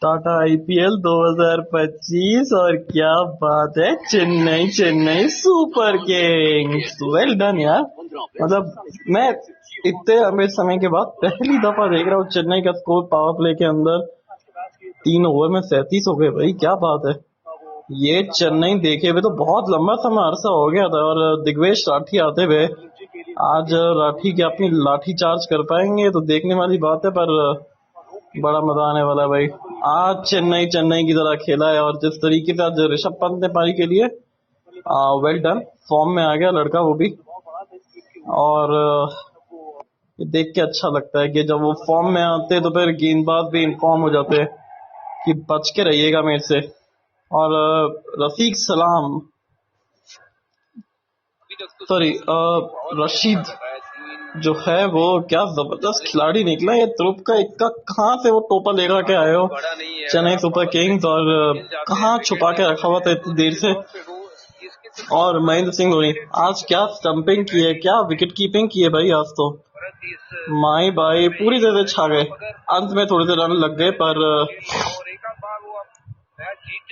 Tata IPL 2025 और क्या बात है, Chennai Chennai super Kings. Well done यार। मतलब मैं इतने लंबे समय के बाद पहली दफा देख रहा हूँ चेन्नई का स्कोर पावर प्ले के अंदर 3 ओवर में 37 हो गए। भाई क्या बात है। ये चेन्नई देखे हुए तो बहुत लंबा समय अरसा हो गया था। और दिग्वेश राठी आते हुए आज राठी की अपनी लाठी चार्ज कर पाएंगे तो देखने वाली बात है, पर बड़ा मजा आने वाला है भाई। आज चेन्नई चेन्नई की तरह खेला है और जिस तरीके से आज ऋषभ पंत ने पारी के लिए वेल डन, फॉर्म में आ गया लड़का वो भी। और ये देख के अच्छा लगता है कि जब वो फॉर्म में आते तो फिर गेंदबाज भी इन्फॉर्म हो जाते हैं कि बच के रहिएगा मेरे से। और रफीक सलाम सॉरी रशीद जो है वो क्या जबरदस्त खिलाड़ी निकला। ये ध्रुव का इक्का कहाँ से वो टोपा लेकर के आए हो चेन्नई सुपर किंग्स, और कहाँ छुपा के रखा हुआ था इतनी देर से। और महेंद्र सिंह धोनी आज क्या स्टंपिंग की है, क्या विकेट कीपिंग की है भाई। आज तो माई भाई पूरी तरह छा गए। अंत में थोड़े से रन लग गए, पर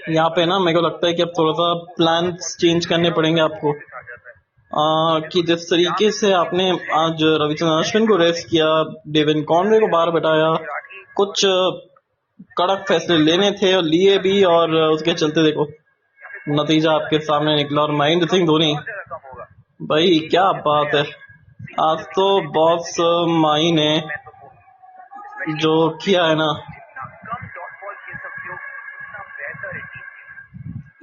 यहाँ पे ना मेरे को लगता है कि अब थोड़ा सा प्लान चेंज करने पड़ेंगे आपको। कि जिस तरीके से आपने आज रविचंद्रन अश्विन को रेस्ट किया, डेविन कॉनवे को बाहर बैठाया, कुछ कड़क फैसले लेने थे और लिए भी, और उसके चलते देखो नतीजा आपके सामने निकला। और महेंद्र सिंह धोनी भाई क्या बात है। आज तो बॉस माही ने जो किया है ना,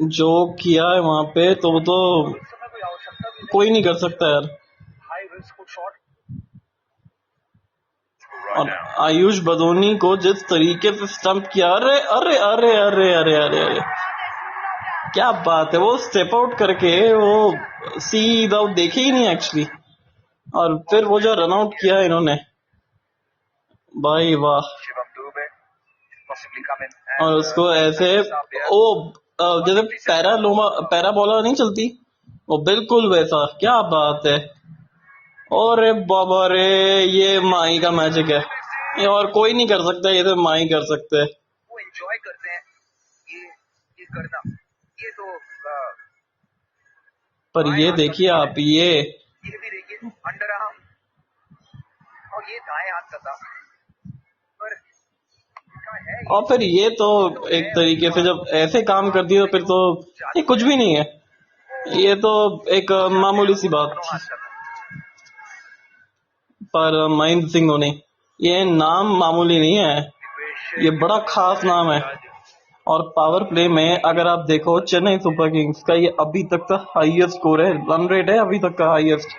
जो किया है वहां पे, तो वो तो कोई नहीं कर सकता यार। और आयुष बदोनी को जिस तरीके से स्टंप किया, अरे अरे अरे अरे अरे अरे अरे क्या बात है। वो स्टेप आउट करके वो सीधा देखे ही नहीं एक्चुअली, और फिर वो जो रन आउट किया इन्होंने, भाई वाह। और उसको ऐसे ओ जैसे पैरा बॉलर नहीं चलती, वो बिल्कुल वैसा। क्या बात है। और बाबा रे, ये माही का मैजिक है, ये और कोई नहीं कर सकता, ये तो माही कर सकते हैं। वो एंजॉय करते हैं ये करना, ये तो पर ये देखिए आप, ये भी देखिए अंडर आर्म, और ये दाएं हाथ का था। और फिर ये तो एक तरीके से जब ऐसे काम कर दिया तो फिर तो ये कुछ भी नहीं है, ये तो एक मामूली सी बात थी। पर महेंद्र सिंह धोनी, ये नाम मामूली नहीं है, ये बड़ा खास नाम है। और पावर प्ले में अगर आप देखो चेन्नई सुपर किंग्स का ये अभी तक का हाईएस्ट स्कोर है, रन रेट है अभी तक का हाईएस्ट।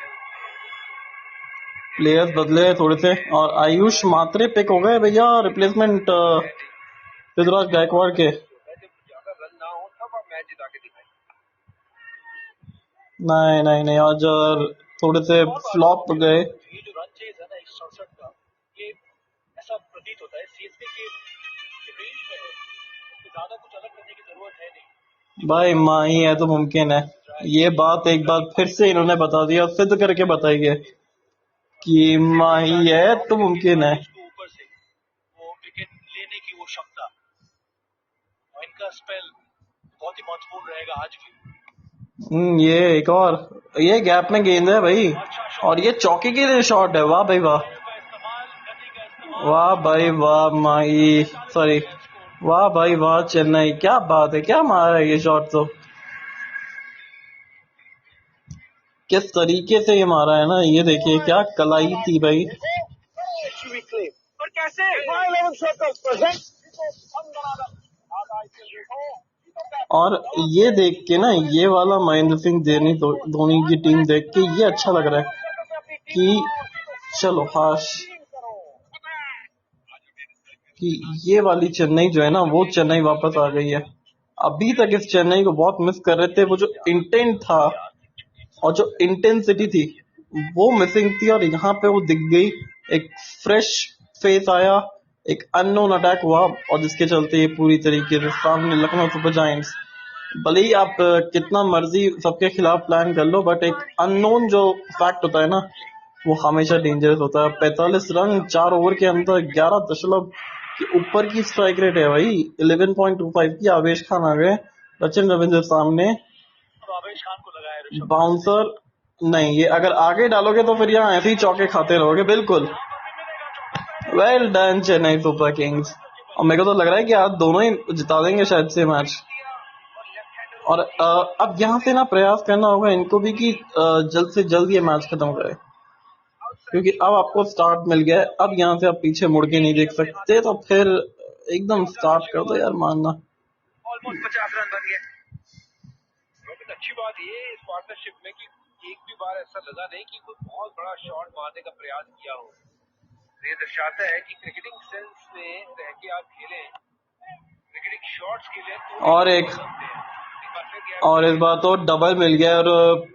प्लेयर्स बदले थोड़े से, और आयुष मात्रे पिक हो गए भैया, रिप्लेसमेंट ऋतुराज गायकवाड़ के। नहीं नहीं नहीं, आज थोड़े से फ्लॉप गए। भाई माही है तो मुमकिन है, ये बात एक बार फिर से इन्होंने बता दिया, सिद्ध करके बताइए कि माही है तो मुमकिन है। बहुत ही महत्वपूर्ण रहेगा आज भी। ये एक और ये गैप में गेंद है भाई, और ये चौके के लिए शॉट है। वाह भाई वाह, वाह भाई वाह माही, सॉरी वाह भाई वाह चेन्नई, क्या बात है, क्या मारा है ये शॉट। तो किस तरीके से ये मारा है ना, ये देखिए क्या कलाई थी भाई। और ये देख के ना, ये वाला महेंद्र सिंह धोनी की टीम देख के ये अच्छा लग रहा है कि चलो हाश, कि ये वाली चेन्नई जो है ना, वो चेन्नई वापस आ गई है। अभी तक इस चेन्नई को बहुत मिस कर रहे थे, वो जो इंटेंट था और जो इंटेंसिटी थी वो मिसिंग थी, और यहाँ पे वो दिख गई। एक फ्रेश फेस आया, एक अननोन अटैक हुआ, और जिसके चलते ये पूरी तरीके से सामने लखनऊ सुपर जायंट्स, भले ही आप कितना मर्जी सबके खिलाफ प्लान कर लो, बट एक अननोन जो फैक्ट होता है ना, वो हमेशा डेंजरस होता है। 45 रन 4 ओवर के अंदर, 11.5 कि ऊपर की स्ट्राइक रेट है भाई 11.25 की। आवेश खान आ गए सचिन रविंद्र सामने। बाउंसर नहीं, ये अगर आगे डालोगे तो फिर यहाँ ऐसे ही चौके खाते रहोगे। बिल्कुल well done Chennai super Kings. और मेरे को तो लग रहा है कि आज दोनों ही जिता देंगे शायद से मैच। और अब यहाँ से ना प्रयास करना होगा इनको भी कि जल्द से जल्द ये मैच खत्म करे, क्योंकि अब आपको स्टार्ट मिल गया है। अब यहाँ से आप पीछे मुड़ के नहीं देख सकते, तो फिर एकदम स्टार्ट कर दो यार, मानना। ऑलमोस्ट 50 रन बन गए। लेकिन अच्छी बात ये इस पार्टनरशिप में कि एक भी बार ऐसा लगा नहीं कि कोई बहुत बड़ा शॉट मारने का प्रयास किया हो। ये दर्शाता है कि क्रिकेटिंग सेंस में रह के आप खेलें, क्रिकेटिंग शॉट्स खेलें तो और इस बार तो डबल मिल गया। और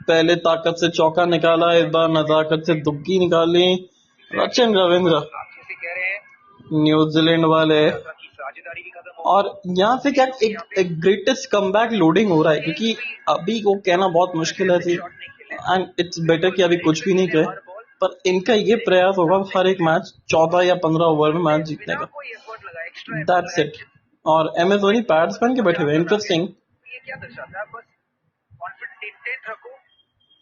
पहले ताकत से चौका निकाला, इस बार नजाकत से दुग्गी निकाली सचिन रविंद्र न्यूजीलैंड वाले। और यहाँ से क्या एक ग्रेटेस्ट कमबैक लोडिंग हो रहा है, क्योंकि अभी को कहना बहुत मुश्किल है जी, एंड इट्स बेटर कि अभी कुछ भी नहीं कहे, पर इनका ये प्रयास होगा हर एक मैच 14 या 15 ओवर में मैच जीतने का। That's it. और एम एस धोनी पैड्स पहन के बैठे हुए, इंटरेस्टिंग। ये क्या दर्शाता है? बस कॉन्फिडेंस इंटेंट रखो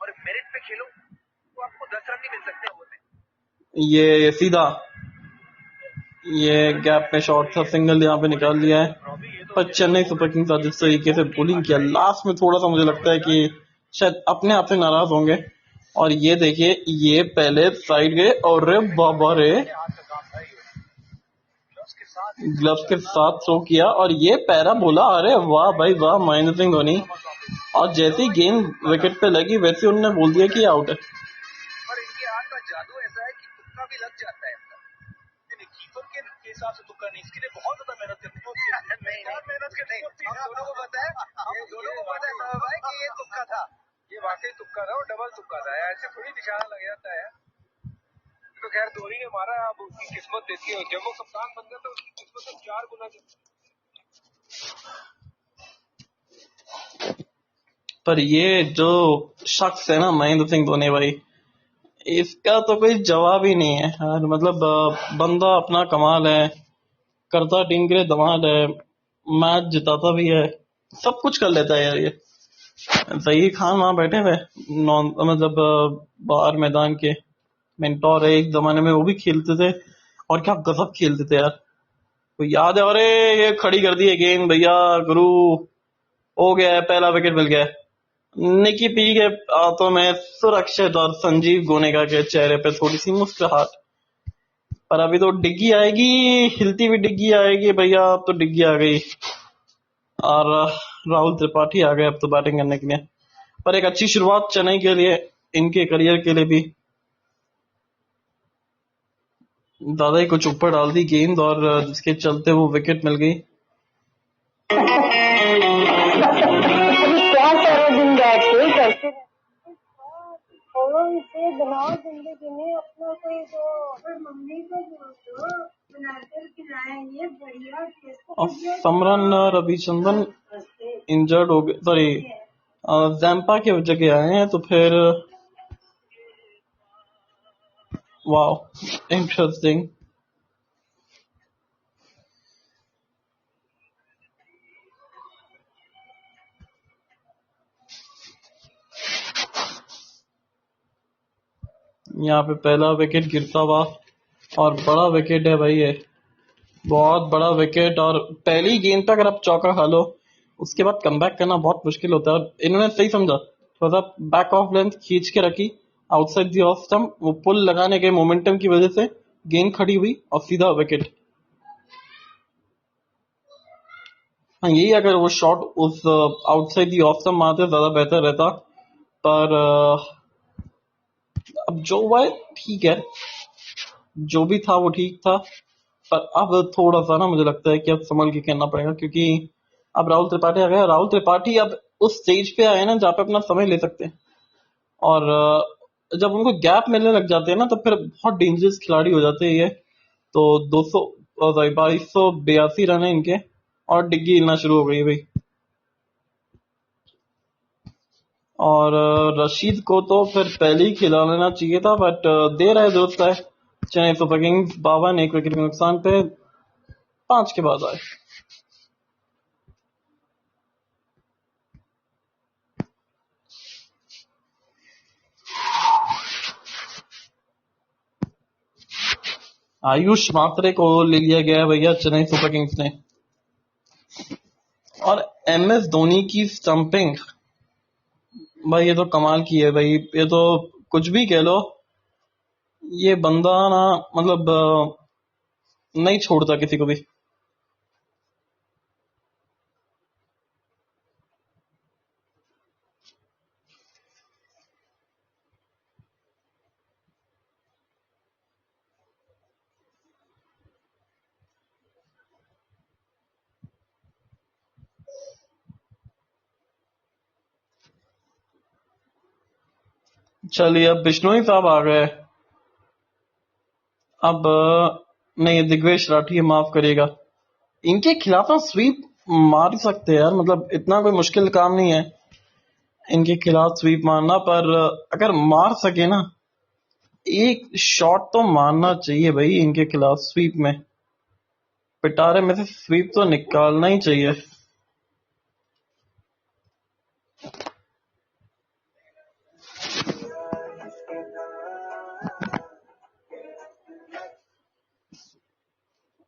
और मेरिट पे खेलो, तो आपको 10 रन नहीं मिल सकते ओवर में। ये सीधा ये गैप में शॉट था, सिंगल यहाँ पे निकाल लिया है। पर चेन्नई सुपर किंग्स आज जिस तरीके से बोलिंग किया लास्ट में, थोड़ा सा मुझे लगता है कि शायद अपने आप से नाराज होंगे। और ये देखिए, ये पहले साइड गए और रे बाबा रे ग्लव्स के साथ थ्रो किया, और ये पैरा बोला। अरे वाह भाई वाह, महेंद्र सिंह धोनी। और जैसी गेंद विकेट पे लगी वैसे उन्होंने बोल दिया कि आउट है। पर इनके हाथ का जादू ऐसा है कि तुक्का भी लग जाता है। कीपर के हिसाब से तुक्का नहीं, इसके लिए बहुत ज्यादा मेहनत करनी होती है। मेहनत करनी होती है। दोनों को पता है, दोनों को पता है कि ये तुक्का था, ये वाकई तुक्का था और डबल तुक्का था। ऐसे थोड़ी निशाना लग जाता है। तो खैर धोनी ने मारा, अब उसकी किस्मत देखी, और जब वो कप्तान बन गया तो उसकी किस्मत तो 4 गुना। पर ये जो शख्स है ना महेंद्र सिंह धोनी भाई, इसका तो कोई जवाब ही नहीं है यार। मतलब बंदा अपना कमाल है, करता टीम के लिए धमाल है, मैच जिताता भी है, सब कुछ कर लेता है यार ये। जहीर खान वहां बैठे हुए नॉन, मतलब बाहर मैदान के मेंटोर है, एक जमाने में वो भी खेलते थे, और क्या गजब खेलते थे यार। तो याद है, अरे ये खड़ी कर दी है गेंद भैया, गुरु हो गया है, पहला विकेट मिल गया है। निकी पी के हाथों में सुरक्षित, और संजीव गोनेगा के चेहरे पे थोड़ी सी मुस्कुराहट। पर अभी तो डिग्गी आएगी, हिलती हुई डिग्गी आएगी भैया, अब तो डिग्गी आ गई। और राहुल त्रिपाठी आ गए अब तो बैटिंग करने के लिए। पर एक अच्छी शुरुआत चेन्नई के लिए, इनके करियर के लिए भी। दादा ही कुछ ऊपर डाल दी गेंद, और जिसके चलते वो विकेट मिल गई। क्या सारा दिन बैठे करते और इसे बनाओ जिंदगी में अपना कोई तो और मम्मी को जो बनाकर खिलाएंगे बढ़िया। और समरन रविचंद्रन इंजर्ड हो गए, सॉरी जैम्पा की जगह आए हैं, तो फिर वाह इंटरेस्टिंग। यहाँ पे पहला विकेट गिरता हुआ, और बड़ा विकेट है भाई ये, बहुत बड़ा विकेट। और पहली गेंद पे अगर आप चौका खा लो, उसके बाद कमबैक करना बहुत मुश्किल होता है। और इन्होंने सही समझा, थोड़ा सा बैक ऑफ लेंथ खींच के रखी आउटसाइड दी ऑफ स्टंप, वो पुल लगाने के मोमेंटम की वजह से गेंद खड़ी हुई और सीधा विकेट। हाँ, यही अगर वो शॉट उस आउटसाइड दी ऑफ स्टंप मारते ज्यादा बेहतर रहता। पर अब जो हुआ है ठीक है, जो भी था वो ठीक था। पर अब थोड़ा सा ना मुझे लगता है कि अब संभल के करना पड़ेगा, क्योंकि अब राहुल त्रिपाठी आ गया। राहुल त्रिपाठी अब उस स्टेज पे आए ना जहाँ पे अपना समय ले सकते हैं, और जब उनको गैप मिलने लग जाते हैं ना, तो फिर बहुत डेंजरस खिलाड़ी हो जाते हैं ये। तो 2282 रन है इनके, और डिग्गी हिलना शुरू हो गई है भाई। और रशीद को तो फिर पहले ही खिला लेना चाहिए था, बट दे रहा है दोस्त है, चेन्नई सुपर किंग्स 52 विकेट के नुकसान पे 5 के बाद आए। आयुष मात्रे को ले लिया गया भैया चेन्नई सुपर किंग्स ने। और MS धोनी की स्टंपिंग भाई, ये तो कमाल की है भाई। ये तो कुछ भी कह लो, ये बंदा ना मतलब नहीं छोड़ता किसी को भी। चलिए अब बिश्नोई साहब आ गए। अब नहीं, दिग्वेश राठी माफ करेगा। इनके खिलाफ ना स्वीप मार सकते हैं यार, मतलब इतना कोई मुश्किल काम नहीं है इनके खिलाफ स्वीप मारना। पर अगर मार सके ना, एक शॉट तो मारना चाहिए भाई इनके खिलाफ स्वीप में। पिटारे में से स्वीप तो निकालना ही चाहिए।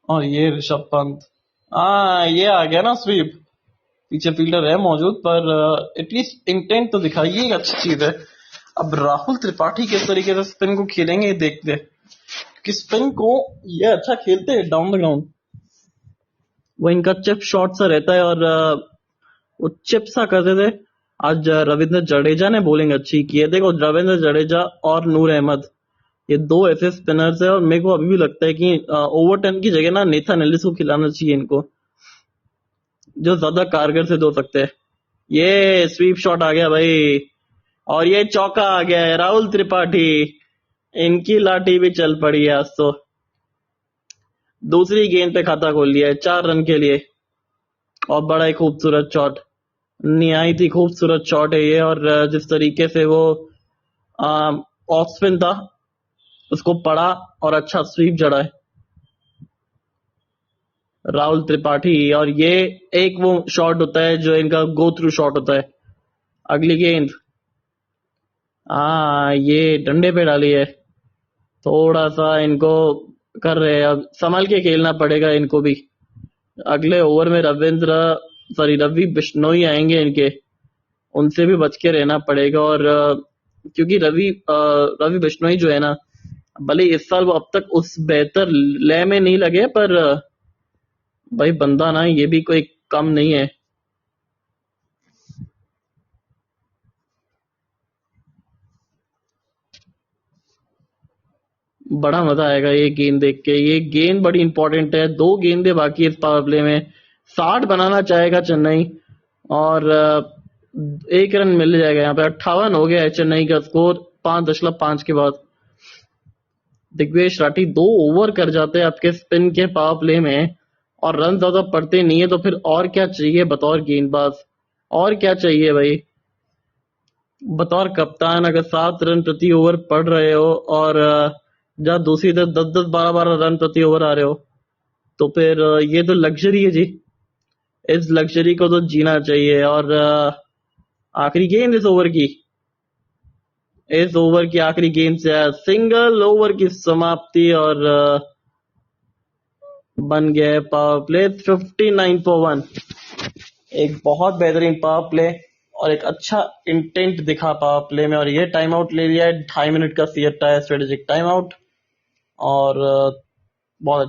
और ये ऋषभ पंत, ये आ गया ना स्वीप। पीछे फील्डर है मौजूद, पर एटलीस्ट इंटेंट तो दिखाइए, एक अच्छी चीज है। अब राहुल त्रिपाठी किस तरीके से स्पिन को खेलेंगे देखते, कि स्पिन को ये अच्छा खेलते हैं डाउन द ग्राउंड। वो इनका चिप शॉट सा रहता है, और वो चिप सा करते थे। आज रविंद्र जडेजा ने बॉलिंग अच्छी की है। देखो, रविंद्र जडेजा और नूर अहमद, ये दो ऐसे स्पिनर्स है, और मेरे को अभी भी लगता है कि ओवर 10 की जगह ना नेथन एलिस को खिलाना चाहिए इनको, जो ज्यादा कारगर सिद्ध हो सकते हैं। ये स्वीप शॉट आ गया भाई, और ये चौका आ गया है। राहुल त्रिपाठी, इनकी लाठी भी चल पड़ी है आज तो। दूसरी गेंद पे खाता खोल लिया है 4 रन के लिए, और बड़ा ही खूबसूरत शॉट, निहायत ही खूबसूरत शॉट है ये। और जिस तरीके से वो ऑफ स्पिन था उसको पड़ा, और अच्छा स्वीप जड़ा है राहुल त्रिपाठी। और ये एक वो शॉट होता है जो इनका गो थ्रू शॉट होता है। अगली गेंद, ये डंडे पे डाली है। थोड़ा सा इनको कर रहे हैं, अब संभल के खेलना पड़ेगा इनको भी। अगले ओवर में रवि बिश्नोई आएंगे इनके, उनसे भी बच के रहना पड़ेगा। और क्योंकि रवि बिश्नोई जो है ना, भले इस साल वो अब तक उस बेहतर लय में नहीं लगे, पर भाई बंदा ना ये भी कोई कम नहीं है। बड़ा मजा आएगा ये गेंद देख के। ये गेंद बड़ी इंपॉर्टेंट है, 2 गेंदें बाकी इस पावर प्ले में। 60 बनाना चाहेगा चेन्नई, और 1 रन मिल जाएगा यहाँ पे। 58 हो गया है चेन्नई का स्कोर 5.5 के बाद। दिग्वेश राठी 2 ओवर कर जाते हैं आपके स्पिन के पावर प्ले में, और रन ज्यादा पड़ते नहीं है, तो फिर और क्या चाहिए बतौर गेंदबाज, और क्या चाहिए भाई। बतौर कप्तान अगर 7 रन प्रति ओवर पड़ रहे हो, और जहाँ दूसरी तरफ 10-10 12-12 रन प्रति ओवर आ रहे हो, तो फिर ये तो लग्जरी है जी। इस लग्जरी को तो जीना चाहिए। और आखिरी गेंद इस ओवर की आखिरी गेंद से सिंगल ओवर की समाप्ति, और बन गया है पावर प्ले 59 for 1। एक बहुत बेहतरीन पावर प्ले, और एक अच्छा इंटेंट दिखा पावर प्ले में। और ये टाइम आउट ले लिया है, 2.5 मिनट का सीएटा है, स्ट्रेटेजिक टाइम आउट। और बहुत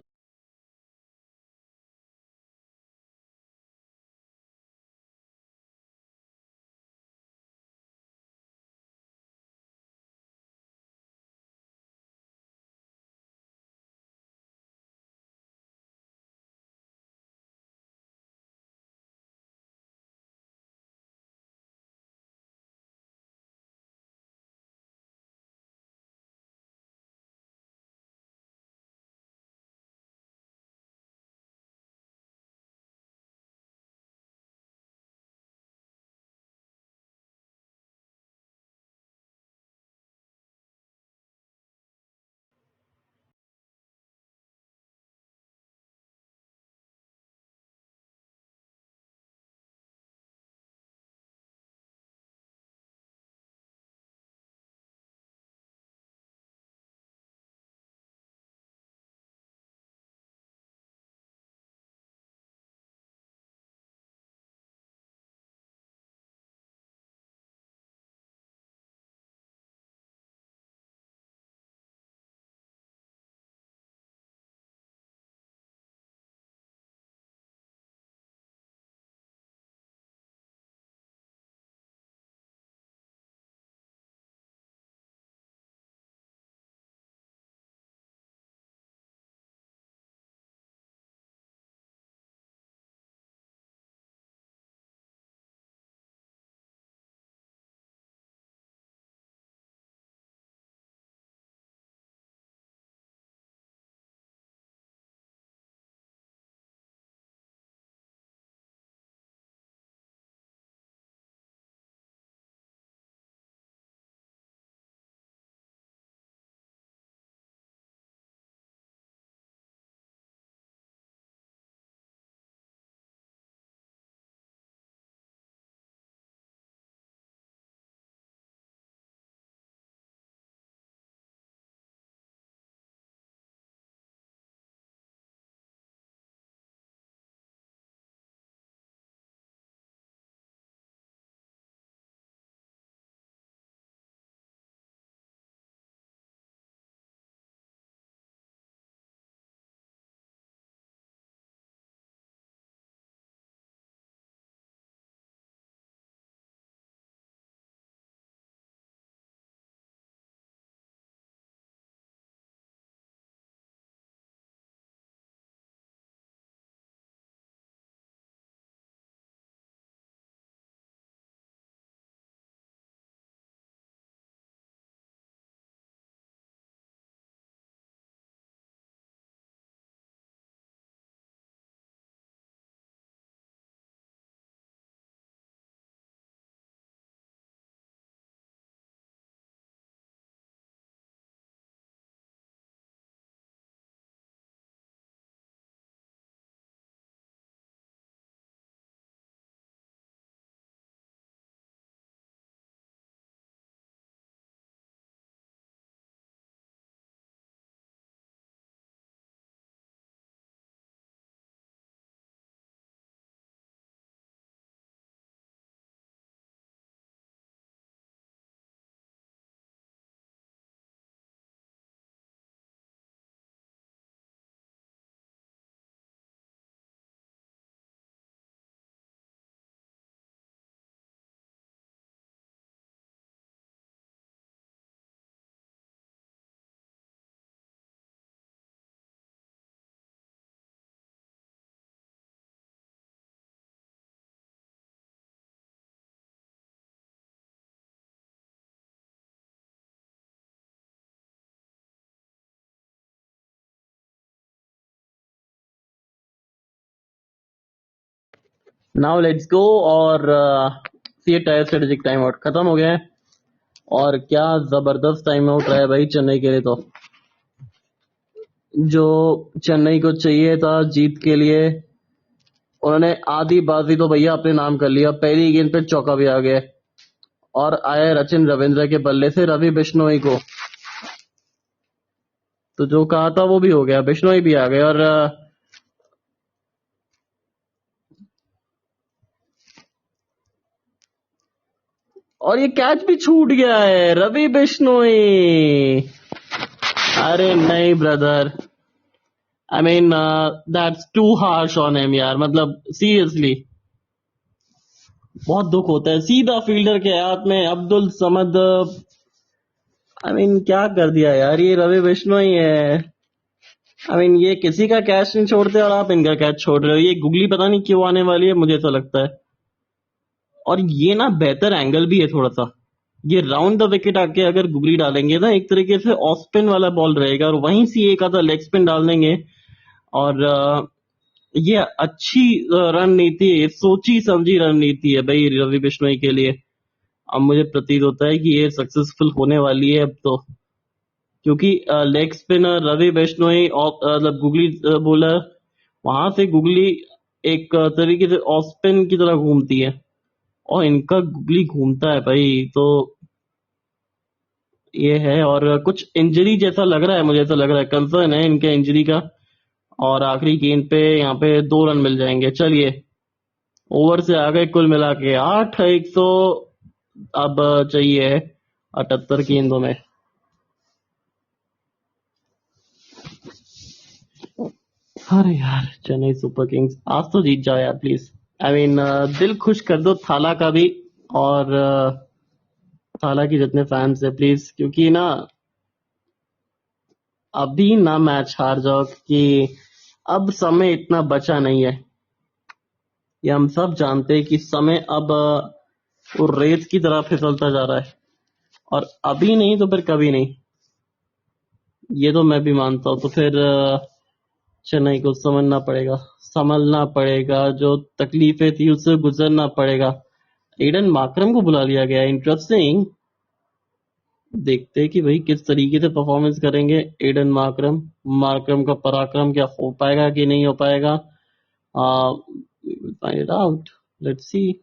नाउ लेट्स गो। और सी टायर स्ट्रेटेजिक टाइम आउट खत्म हो गया है और क्या जबरदस्त टाइम आउट रहा है भाई चेन्नई के लिए। तो जो चेन्नई को चाहिए था जीत के लिए, उन्होंने आधी बाजी तो भैया अपने नाम कर लिया। पहली गेंद पे चौका भी आ गया और आया रचिन रविंद्र के बल्ले से रवि बिश्नोई को। तो जो कहा था वो भी हो गया, बिश्नोई भी आ गए। और ये कैच भी छूट गया है, रवि बिश्नोई। अरे नहीं brother, I mean that's too harsh on him यार, मतलब सीरियसली बहुत दुख होता है। सीधा फील्डर के हाथ में अब्दुल समद, आई मीन क्या कर दिया यार, ये रवि बिश्नोई है। आई मीन ये किसी का कैच नहीं छोड़ते और आप इनका कैच छोड़ रहे हो। ये गुगली पता नहीं क्यों आने वाली है, मुझे तो लगता है। और ये ना बेहतर एंगल भी है थोड़ा सा। ये राउंड द विकेट आके अगर गुगली डालेंगे ना, एक तरीके से ऑफ स्पिन वाला बॉल रहेगा और वहीं से एक आधा लेग स्पिन डाल देंगे। और ये अच्छी रणनीति है, सोची समझी रणनीति है भाई रवि बिश्नोई के लिए। अब मुझे प्रतीत होता है कि ये सक्सेसफुल होने वाली है अब तो, क्योंकि लेग स्पिनर रवि बिश्नोई मतलब गुगली बॉलर, वहां से गुगली एक तरीके से ऑफ स्पिन की तरह घूमती है और इनका गुगली घूमता है भाई। तो ये है, और कुछ इंजरी जैसा लग रहा है, मुझे ऐसा लग रहा है, कंसर्न है इनके इंजरी का। और आखिरी गेंद पे यहाँ पे 2 रन मिल जाएंगे। चलिए, ओवर से आ गए कुल मिला के 8, 100 अब चाहिए 78 गेंदों में। अरे यार चेन्नई सुपर किंग्स आज तो जीत जाओ यार प्लीज। आई मीन दिल खुश कर दो थाला का भी, और थाला की जितने फैंस है प्लीज, क्योंकि ना अभी ना मैच हार जाओ कि अब समय इतना बचा नहीं है। ये हम सब जानते हैं कि समय अब वो रेत की तरह फिसलता जा रहा है, और अभी नहीं तो फिर कभी नहीं। ये तो मैं भी मानता हूँ। तो फिर चेन्नई को संभलना पड़ेगा, जो तकलीफें थी उससे गुजरना पड़ेगा। एडन मार्करम को बुला लिया गया, इंटरेस्टिंग। देखते हैं कि भाई किस तरीके से परफॉर्मेंस करेंगे एडन मार्करम। मार्करम का पराक्रम क्या हो पाएगा कि नहीं हो पाएगा, find it out, let's see.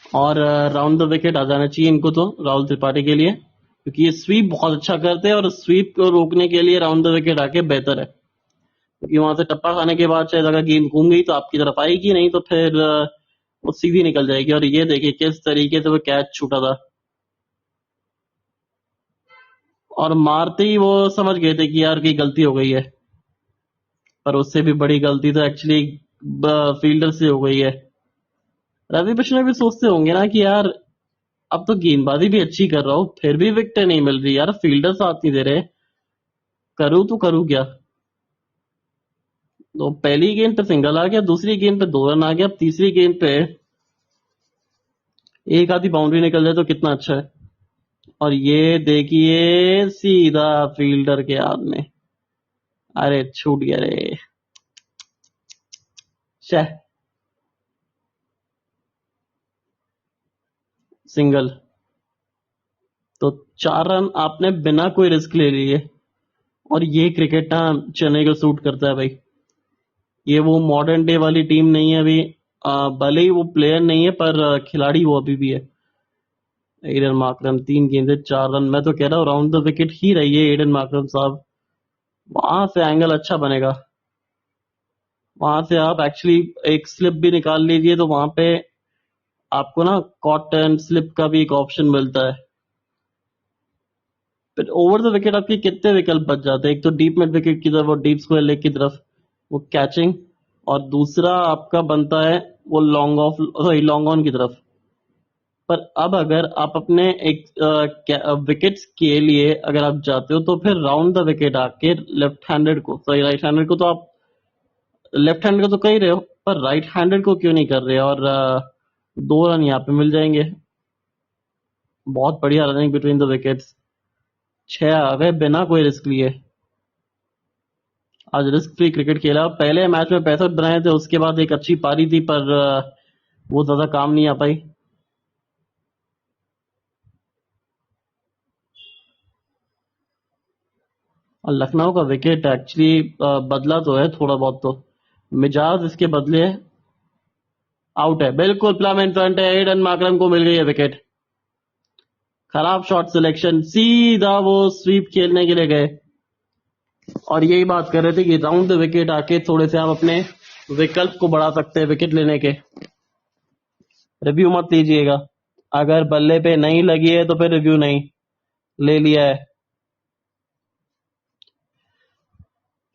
और राउंड द विकेट आ जाना चाहिए इनको तो, राहुल त्रिपाठी के लिए, क्योंकि ये स्वीप बहुत अच्छा करते हैं और स्वीप को रोकने के लिए राउंड द विकेट आके बेहतर है। क्योंकि वहां से टप्पा खाने के बाद शायद अगर गेंद घूम गई तो आपकी तरफ आएगी, नहीं तो फिर वो सीधी निकल जाएगी। और ये देखिए किस तरीके से वो कैच छूटा था, और मारते ही वो समझ गए थे कि यार की गलती हो गई है। पर उससे भी बड़ी गलती तो एक्चुअली फील्डर से हो गई है। रवि बिश्नोई भी सोचते होंगे ना कि यार अब तो गेंदबाजी भी अच्छी कर रहा हूँ, फिर भी विकेट नहीं मिल रही यार, फील्डर साथ नहीं दे रहे, करूँ तो करूँ क्या। तो पहली गेंद पे सिंगल आ गया, दूसरी गेंद पे 2 रन आ गया, अब तीसरी गेंद पे एक आधी बाउंड्री निकल जाए तो कितना अच्छा है। और ये देखिए सीधा फील्डर के हाथ में, अरे छूट गया रे, शह, सिंगल। तो 4 रन आपने बिना कोई रिस्क ले लिए। और ये क्रिकेट ना चेन्नई को सूट करता है भाई। ये वो मॉडर्न डे वाली टीम नहीं है अभी, भले ही वो प्लेयर नहीं है पर खिलाड़ी वो अभी भी है। एडन मार्करम 3 गेंदे 4 रन, मैं तो कह रहा हूँ राउंड द विकेट ही रही है एडन मार्करम साहब। वहां से एंगल अच्छा बनेगा, वहां से आप एक्चुअली एक स्लिप भी निकाल लीजिए तो वहां पे आपको ना कॉट एंड स्लिप का भी एक ऑप्शन मिलता है। फिर ओवर द विकेट आपके कितने विकल्प बच जाते हैं, एक तो डीप मिड विकेट की तरफ और डीप स्क्वायर लेग की तरफ वो कैचिंग, और दूसरा आपका बनता है वो लॉन्ग ऑफ लॉन्ग ऑन की तरफ। पर अब अगर आप अपने एक विकेट्स के लिए अगर आप जाते हो तो फिर राउंड द विकेट आके लेफ्ट हैंडेड को, सॉरी राइट हैंडेड को तो आप लेफ्ट हैंडेड को तो कह ही रहे हो, पर राइट हैंडेड को क्यों नहीं कर रहे। और 2 रन यहाँ पे मिल जाएंगे। बहुत बढ़िया रनिंग बिटवीन द विकेट्स। 6 आ गए बिना कोई रिस्क लिए। आज रिस्क फ्री क्रिकेट खेला। पहले मैच में 65 बनाए थे, उसके बाद एक अच्छी पारी थी पर वो ज्यादा काम नहीं आ पाई। और लखनऊ का विकेट एक्चुअली बदला तो है थोड़ा बहुत, तो मिजाज इसके बदले आउट है। बिल्कुल प्लम इन फ्रंट है। एडन मार्करम को मिल गई है विकेट। खराब शॉट सिलेक्शन, सीधा वो स्वीप खेलने के लिए गए। और यही बात कर रहे थे कि राउंड द विकेट आके थोड़े से आप अपने विकल्प को बढ़ा सकते हैं विकेट लेने के। रिव्यू मत लीजिएगा, अगर बल्ले पे नहीं लगी है तो फिर रिव्यू नहीं। ले लिया है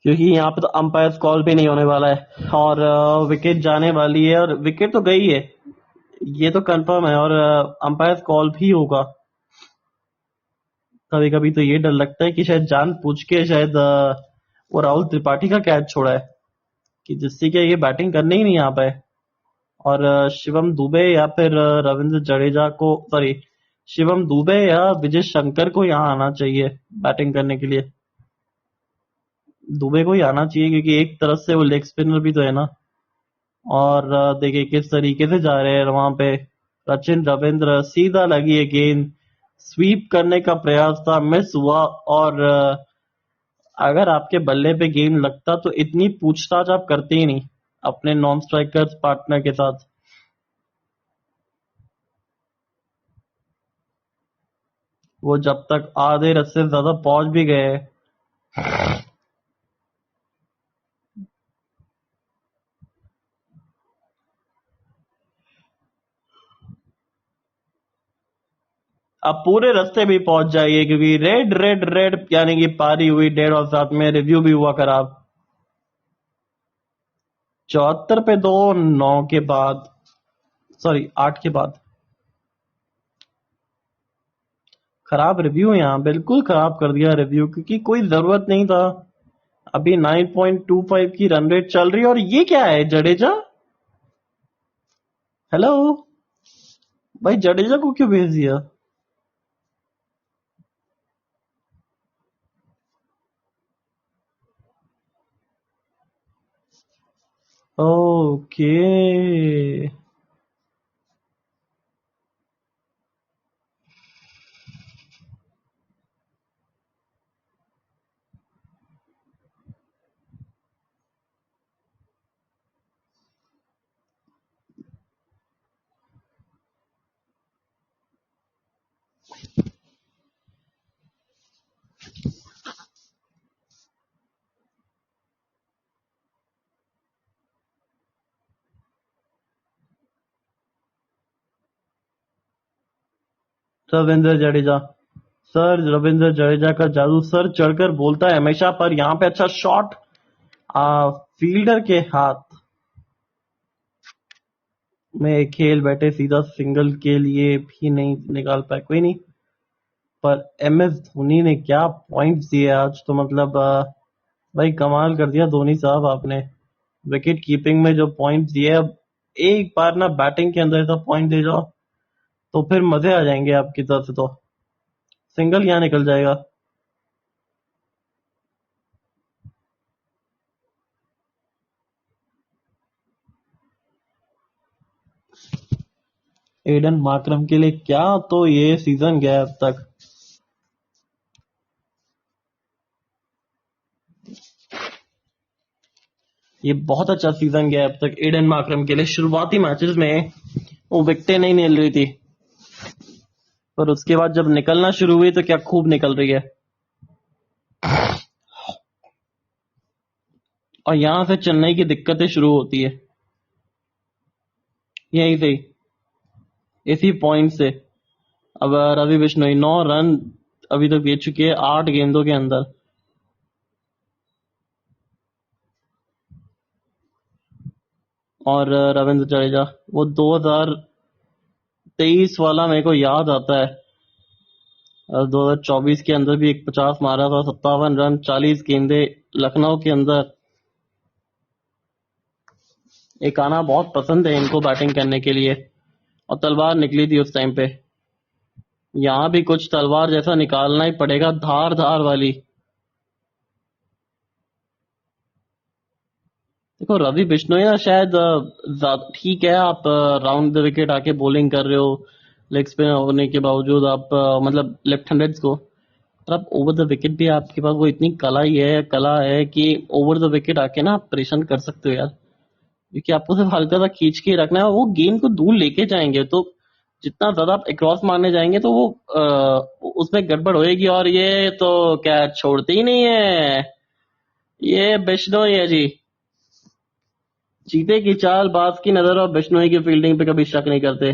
क्योंकि यहाँ पे तो अंपायर कॉल भी नहीं होने वाला है और विकेट जाने वाली है। और विकेट तो गई है, ये तो कंफर्म है, और अंपायर कॉल भी होगा। कभी कभी तो ये डर लगता है कि शायद जानबूझ के शायद वो राहुल त्रिपाठी का कैच छोड़ा है कि जिससे कि ये बैटिंग करने ही नहीं आ पाए। और शिवम दुबे या फिर रविंद्र जडेजा को, सॉरी, शिवम दुबे या विजय शंकर को यहाँ आना चाहिए बैटिंग करने के लिए। दुबे को ही आना चाहिए क्योंकि एक तरफ से वो लेग स्पिनर भी तो है ना। और देखिए किस तरीके से जा रहे हैं वहां पे। सचिन रविंद्र, सीधा लगी है गेंद। स्वीप करने का प्रयास था, मिस हुआ। और अगर आपके बल्ले पे गेंद लगता तो इतनी पूछताछ आप करते ही नहीं अपने नॉन स्ट्राइकर्स पार्टनर के साथ। वो जब तक आधे रस्से से ज्यादा पहुंच भी गए। अब पूरे रास्ते भी पहुंच जाइए क्योंकि रेड रेड रेड यानी कि पारी हुई 1.5 में। रिव्यू भी हुआ खराब। 74 पे 2, 9 के बाद, सॉरी 8 के बाद। खराब रिव्यू यहाँ, बिल्कुल खराब कर दिया रिव्यू क्योंकि कोई जरूरत नहीं था। अभी 9.25 की रन रेट चल रही है। और ये क्या है, जडेजा? हेलो भाई, जडेजा को क्यों भेज दिया? ओके, रविंद्र जडेजा। सर रविंद्र जडेजा का जादू सर चढ़कर बोलता है हमेशा, पर यहाँ पे अच्छा शॉट फील्डर के हाथ में खेल बैठे, सीधा सिंगल के लिए भी नहीं निकाल पाए। कोई नहीं, पर MS धोनी ने क्या पॉइंट्स दिए आज, तो मतलब भाई कमाल कर दिया धोनी साहब आपने। विकेट कीपिंग में जो पॉइंट्स दिए, अब एक बार ना बैटिंग के अंदर ऐसा पॉइंट दे जाओ तो फिर मजे आ जाएंगे आपकी तरफ से। तो सिंगल यहाँ निकल जाएगा। एडन मार्करम के लिए क्या तो ये सीजन गया अब तक। ये बहुत अच्छा सीजन गया अब तक एडन मार्करम के लिए। शुरुआती मैचेस में वो विकेटें नहीं मिल रही थी, पर उसके बाद जब निकलना शुरू हुई तो क्या खूब निकल रही है। और यहां से चेन्नई की दिक्कतें शुरू होती है, यहीं से ही, इसी पॉइंट से। अब रवि बिश्नोई 9 रन अभी तक दे चुके हैं 8 गेंदों के अंदर। और रविंद्र जडेजा, वो 2023 वाला मेरे को याद आता है। 2024 के अंदर भी एक 50 मारा था, 57 रन 40 गेंदे लखनऊ के अंदर। एक आना बहुत पसंद है इनको बैटिंग करने के लिए। और तलवार निकली थी उस टाइम पे। यहाँ भी कुछ तलवार जैसा निकालना ही पड़ेगा, धार धार वाली। देखो रवि बिश्नोई ना शायद ठीक है, आप राउंड द विकेट आके बॉलिंग कर रहे हो, लेग स्पिनर होने के बावजूद आप मतलब लेफ्ट हैंडेड्स को, और आप ओवर द विकेट भी आपके पास वो इतनी कला है कि ओवर द विकेट आके ना आप परेशान कर सकते हो यार। क्योंकि आपको सिर्फ हल्का सा खींच के रखना है, वो गेंद को दूर लेके जाएंगे तो जितना ज्यादा आप क्रॉस मारने जाएंगे तो वो उसमें गड़बड़ होएगी, और ये तो कैच छोड़ते ही नहीं है। ये बिश्नोई है जी, चीते की चाल, बाज की नजर और बिश्नोई की फील्डिंग पे कभी शक नहीं करते।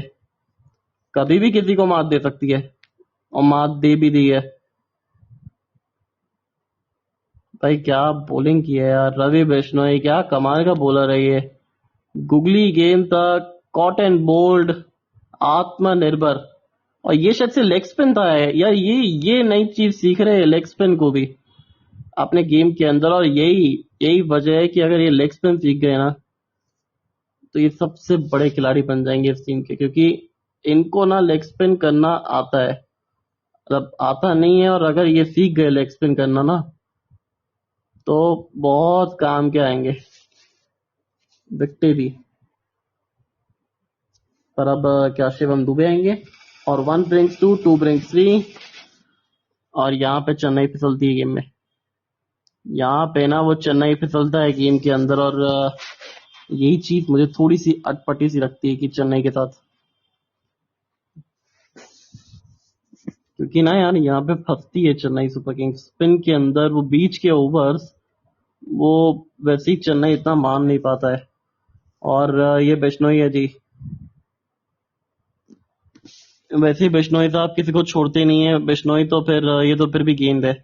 कभी भी किसी को मात दे सकती है, और मात दे भी दी है। भाई क्या बॉलिंग की है यार रवि बिश्नोई, क्या कमाल का बॉलर है ये। गुगली गेंद तक, कॉट एंड बोल्ड, आत्मनिर्भर, और ये शायद से लेग स्पिन था यार। ये नई चीज सीख रहे हैं लेग स्पिन को भी अपने गेम के अंदर, और यही यही वजह है कि अगर ये लेग स्पिन सीख गए ना तो ये सबसे बड़े खिलाड़ी बन जाएंगे इस टीम के, क्योंकि इनको ना लेग स्पिन करना आता है। मतलब आता नहीं है, और अगर ये सीख गए लेग स्पिन करना ना तो बहुत काम के आएंगे, दिखते भी। पर अब क्या शिवम दुबे आएंगे, और 1 brings 2, 2 brings 3, और यहाँ पे चेन्नई फिसलती है गेम में। यहाँ पे ना वो चेन्नई फिसलता है गेम के अंदर, और यही चीज मुझे थोड़ी सी अटपटी सी लगती है कि चेन्नई के साथ, क्योंकि ना यार यहाँ पे फंसती है चेन्नई सुपर किंग्स स्पिन के अंदर। वो बीच के ओवर्स वो वैसे ही चेन्नई इतना मान नहीं पाता है। और ये बिश्नोई है जी, वैसे ही बिश्नोई साहब किसी को छोड़ते नहीं है। बिश्नोई तो फिर ये तो फिर भी गेंद है,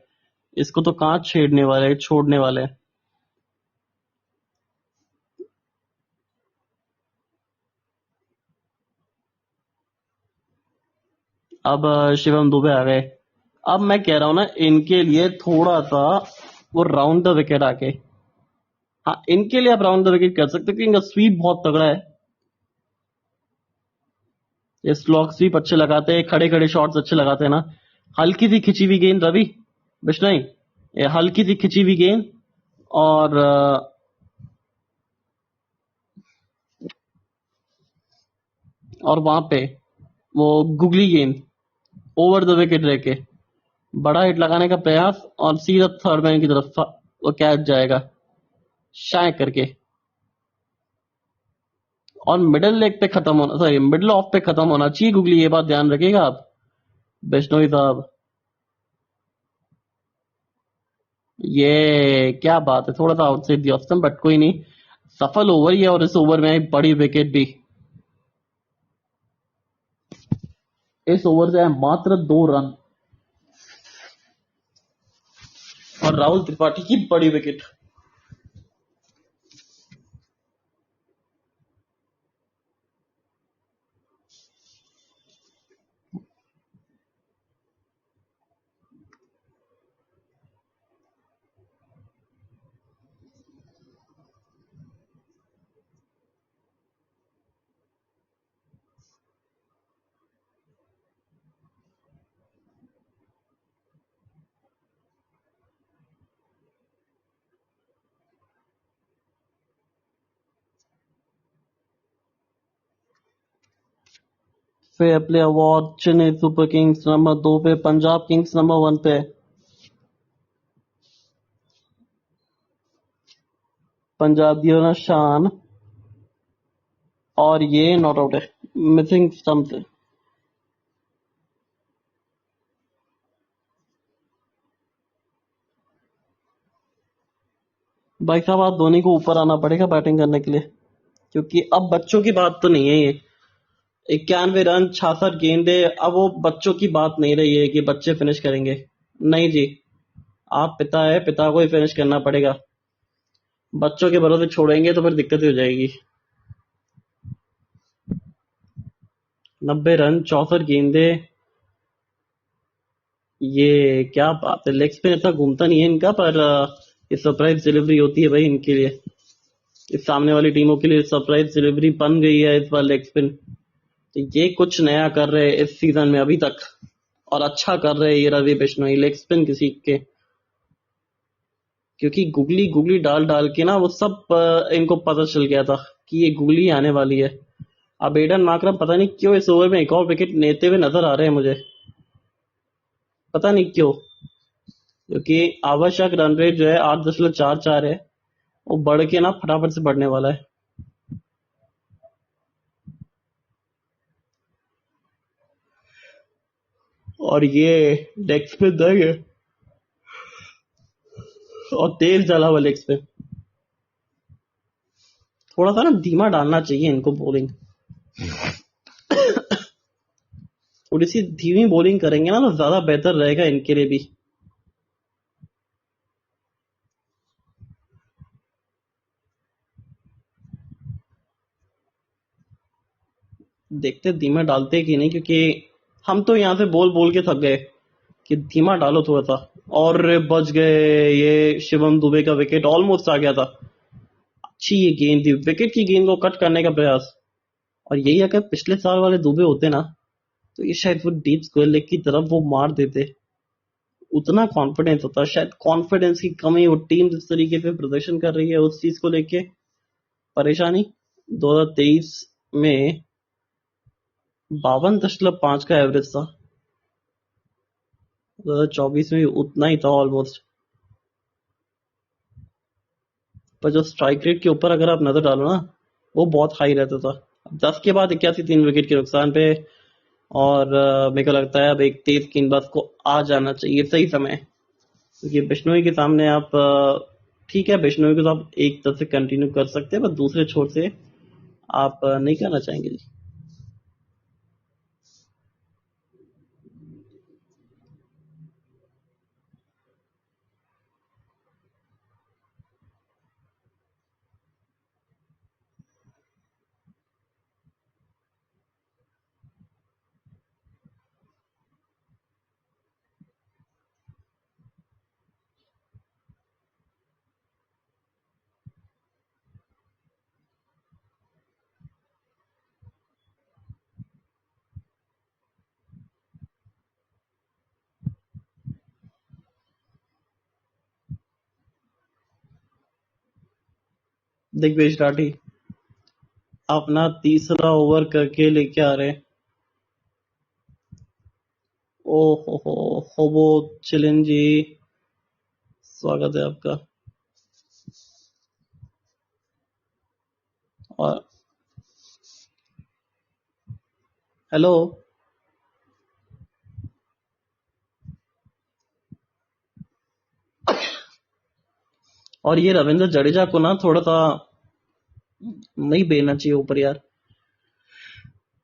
इसको तो कहाँ छेड़ने वाले, छोड़ने वाले हैं। अब शिवम दुबे आ गए। अब मैं कह रहा हूं ना इनके लिए थोड़ा सा वो राउंड द विकेट आके, हाँ इनके लिए आप राउंड द विकेट कर सकते हो क्योंकि इनका स्वीप बहुत तगड़ा है। ये स्लॉग स्वीप अच्छे लगाते हैं, खड़े खड़े शॉट्स अच्छे लगाते हैं ना। हल्की सी खिंची हुई गेंद रवि बिश्नोई, ये हल्की सी खिंची हुई गेंद, और वहां पे वो गुगली गेंद ओवर द विकेट रह के बड़ा हिट लगाने का प्रयास, और सीधा थर्ड मैन की तरफ वो कैच जाएगा शाय करके, और मिडिल लेग पे खत्म होना, सॉरी मिडिल ऑफ पे खत्म होना चाहिए गुगली, ये बात ध्यान रखिएगा आप बिश्नोई साहब। ये क्या बात है, थोड़ा सा आउटसाइड दी ऑप्शन, बट कोई नहीं, सफल ओवर ही है, और इस ओवर में बड़ी विकेट भी। इस ओवर से है मात्र 2 रन, और राहुल त्रिपाठी की बड़ी wicket. Fair play award Chennai super Kings number 2 पे, पंजाब किंग्स नंबर 1 पे। पंजाब दी ना शान, और ये नॉट आउट है, मिसिंग स्टंप है। भाई साहब आप धोनी को ऊपर आना पड़ेगा बैटिंग करने के लिए, क्योंकि अब बच्चों की बात तो नहीं है ये। 91 रन, 66 गेंदे, अब वो बच्चों की बात नहीं रही है कि बच्चे फिनिश करेंगे। नहीं जी, आप पिता है, पिता को ही फिनिश करना पड़ेगा। बच्चों के भरोसे छोड़ेंगे तो फिर दिक्कत हो जाएगी। 90 रन, 64 गेंदे, ये क्या बात है। लेग स्पिन इतना घूमता नहीं है इनका, पर ये सरप्राइज डिलीवरी होती है भाई इनके लिए। इस सामने वाली टीमों के लिए सरप्राइज डिलीवरी बन गई है इस बार लेग स्पिन। तो ये कुछ नया कर रहे इस सीजन में अभी तक, और अच्छा कर रहे ये रवि बिश्नोई लेग स्पिन किसी के, क्योंकि गुगली गुगली डाल डाल के ना वो सब इनको पता चल गया था कि ये गुगली आने वाली है। अब एडन मार्करम पता नहीं क्यों इस ओवर में एक और विकेट लेते हुए नजर आ रहे हैं मुझे, पता नहीं क्यों, क्योंकि आवश्यक रन रेट जो है 8.44 है, वो बढ़ के ना फटाफट से बढ़ने वाला है। और ये लेग स्पिन देंगे, और तेज डाला हुआ लेग स्पिन। थोड़ा सा ना धीमा डालना चाहिए इनको बॉलिंग, थोड़ी सी धीमी बॉलिंग करेंगे ना तो ज्यादा बेहतर रहेगा इनके लिए भी। देखते धीमा डालते कि नहीं, क्योंकि हम तो यहाँ से बोल बोल के थक गए कि धीमा डालो थोड़ा सा, और बच गए। ये शिवम दुबे का विकेट ऑलमोस्ट आ गया था। अच्छी ये गेंद थी, विकेट की गेंद को कट करने का प्रयास। और यही अगर पिछले साल वाले दुबे होते ना, तो ये शायद वो डीप स्क्वायर लेग की तरफ वो मार देते। उतना कॉन्फिडेंस होता, शायद कॉन्फिडेंस की कमी, वो टीम जिस तरीके से प्रदर्शन कर रही है उस चीज को लेके परेशानी। 2023 में 52.5 का एवरेज था, 2024 में भी उतना ही था ऑलमोस्ट। पर जो स्ट्राइक रेट के ऊपर अगर आप नजर डालो ना, वो बहुत हाई रहता था। 10 के बाद 81 3 विकेट के नुकसान पे, और मेरे को लगता है अब एक तेज गेंदबाज को आ जाना चाहिए सही समय, क्योंकि बिश्नोई के सामने आप ठीक है, बिश्नोई को तो आप एक तरफ से कंटिन्यू कर सकते हैं, पर दूसरे छोर से आप नहीं करना चाहेंगे जी। दिग्विजय राठी अपना तीसरा ओवर करके लेके आ रहे हैं। ओ होबो चिलिन जी, स्वागत है आपका। और हेलो, और ये रविंद्र जडेजा को ना थोड़ा सा नहीं बेचना चाहिए ऊपर यार।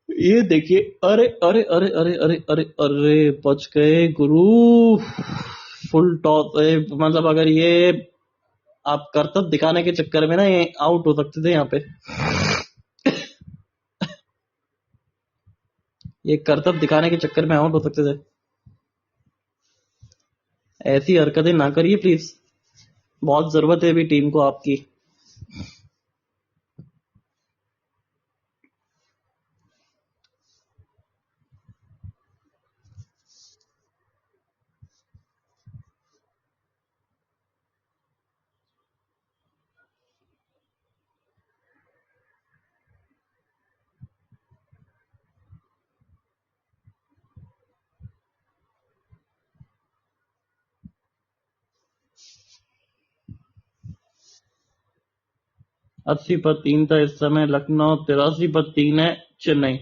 ये देखिए, अरे अरे अरे अरे अरे अरे अरे, बच गए गुरु। फुल टॉस, मतलब अगर ये आप करतब दिखाने के चक्कर में ना ये आउट हो सकते थे यहाँ पे। ये करतब दिखाने के चक्कर में आउट हो सकते थे। ऐसी हरकतें ना करिए प्लीज, बहुत जरूरत है अभी टीम को आपकी। अस्सी पर 3 था इस समय लखनऊ, 83 पर 3 है चेन्नई।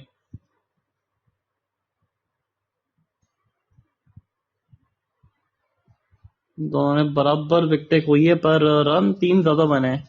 दोनों ने बराबर विकेट हुई है, पर रन 3 ज्यादा बने हैं।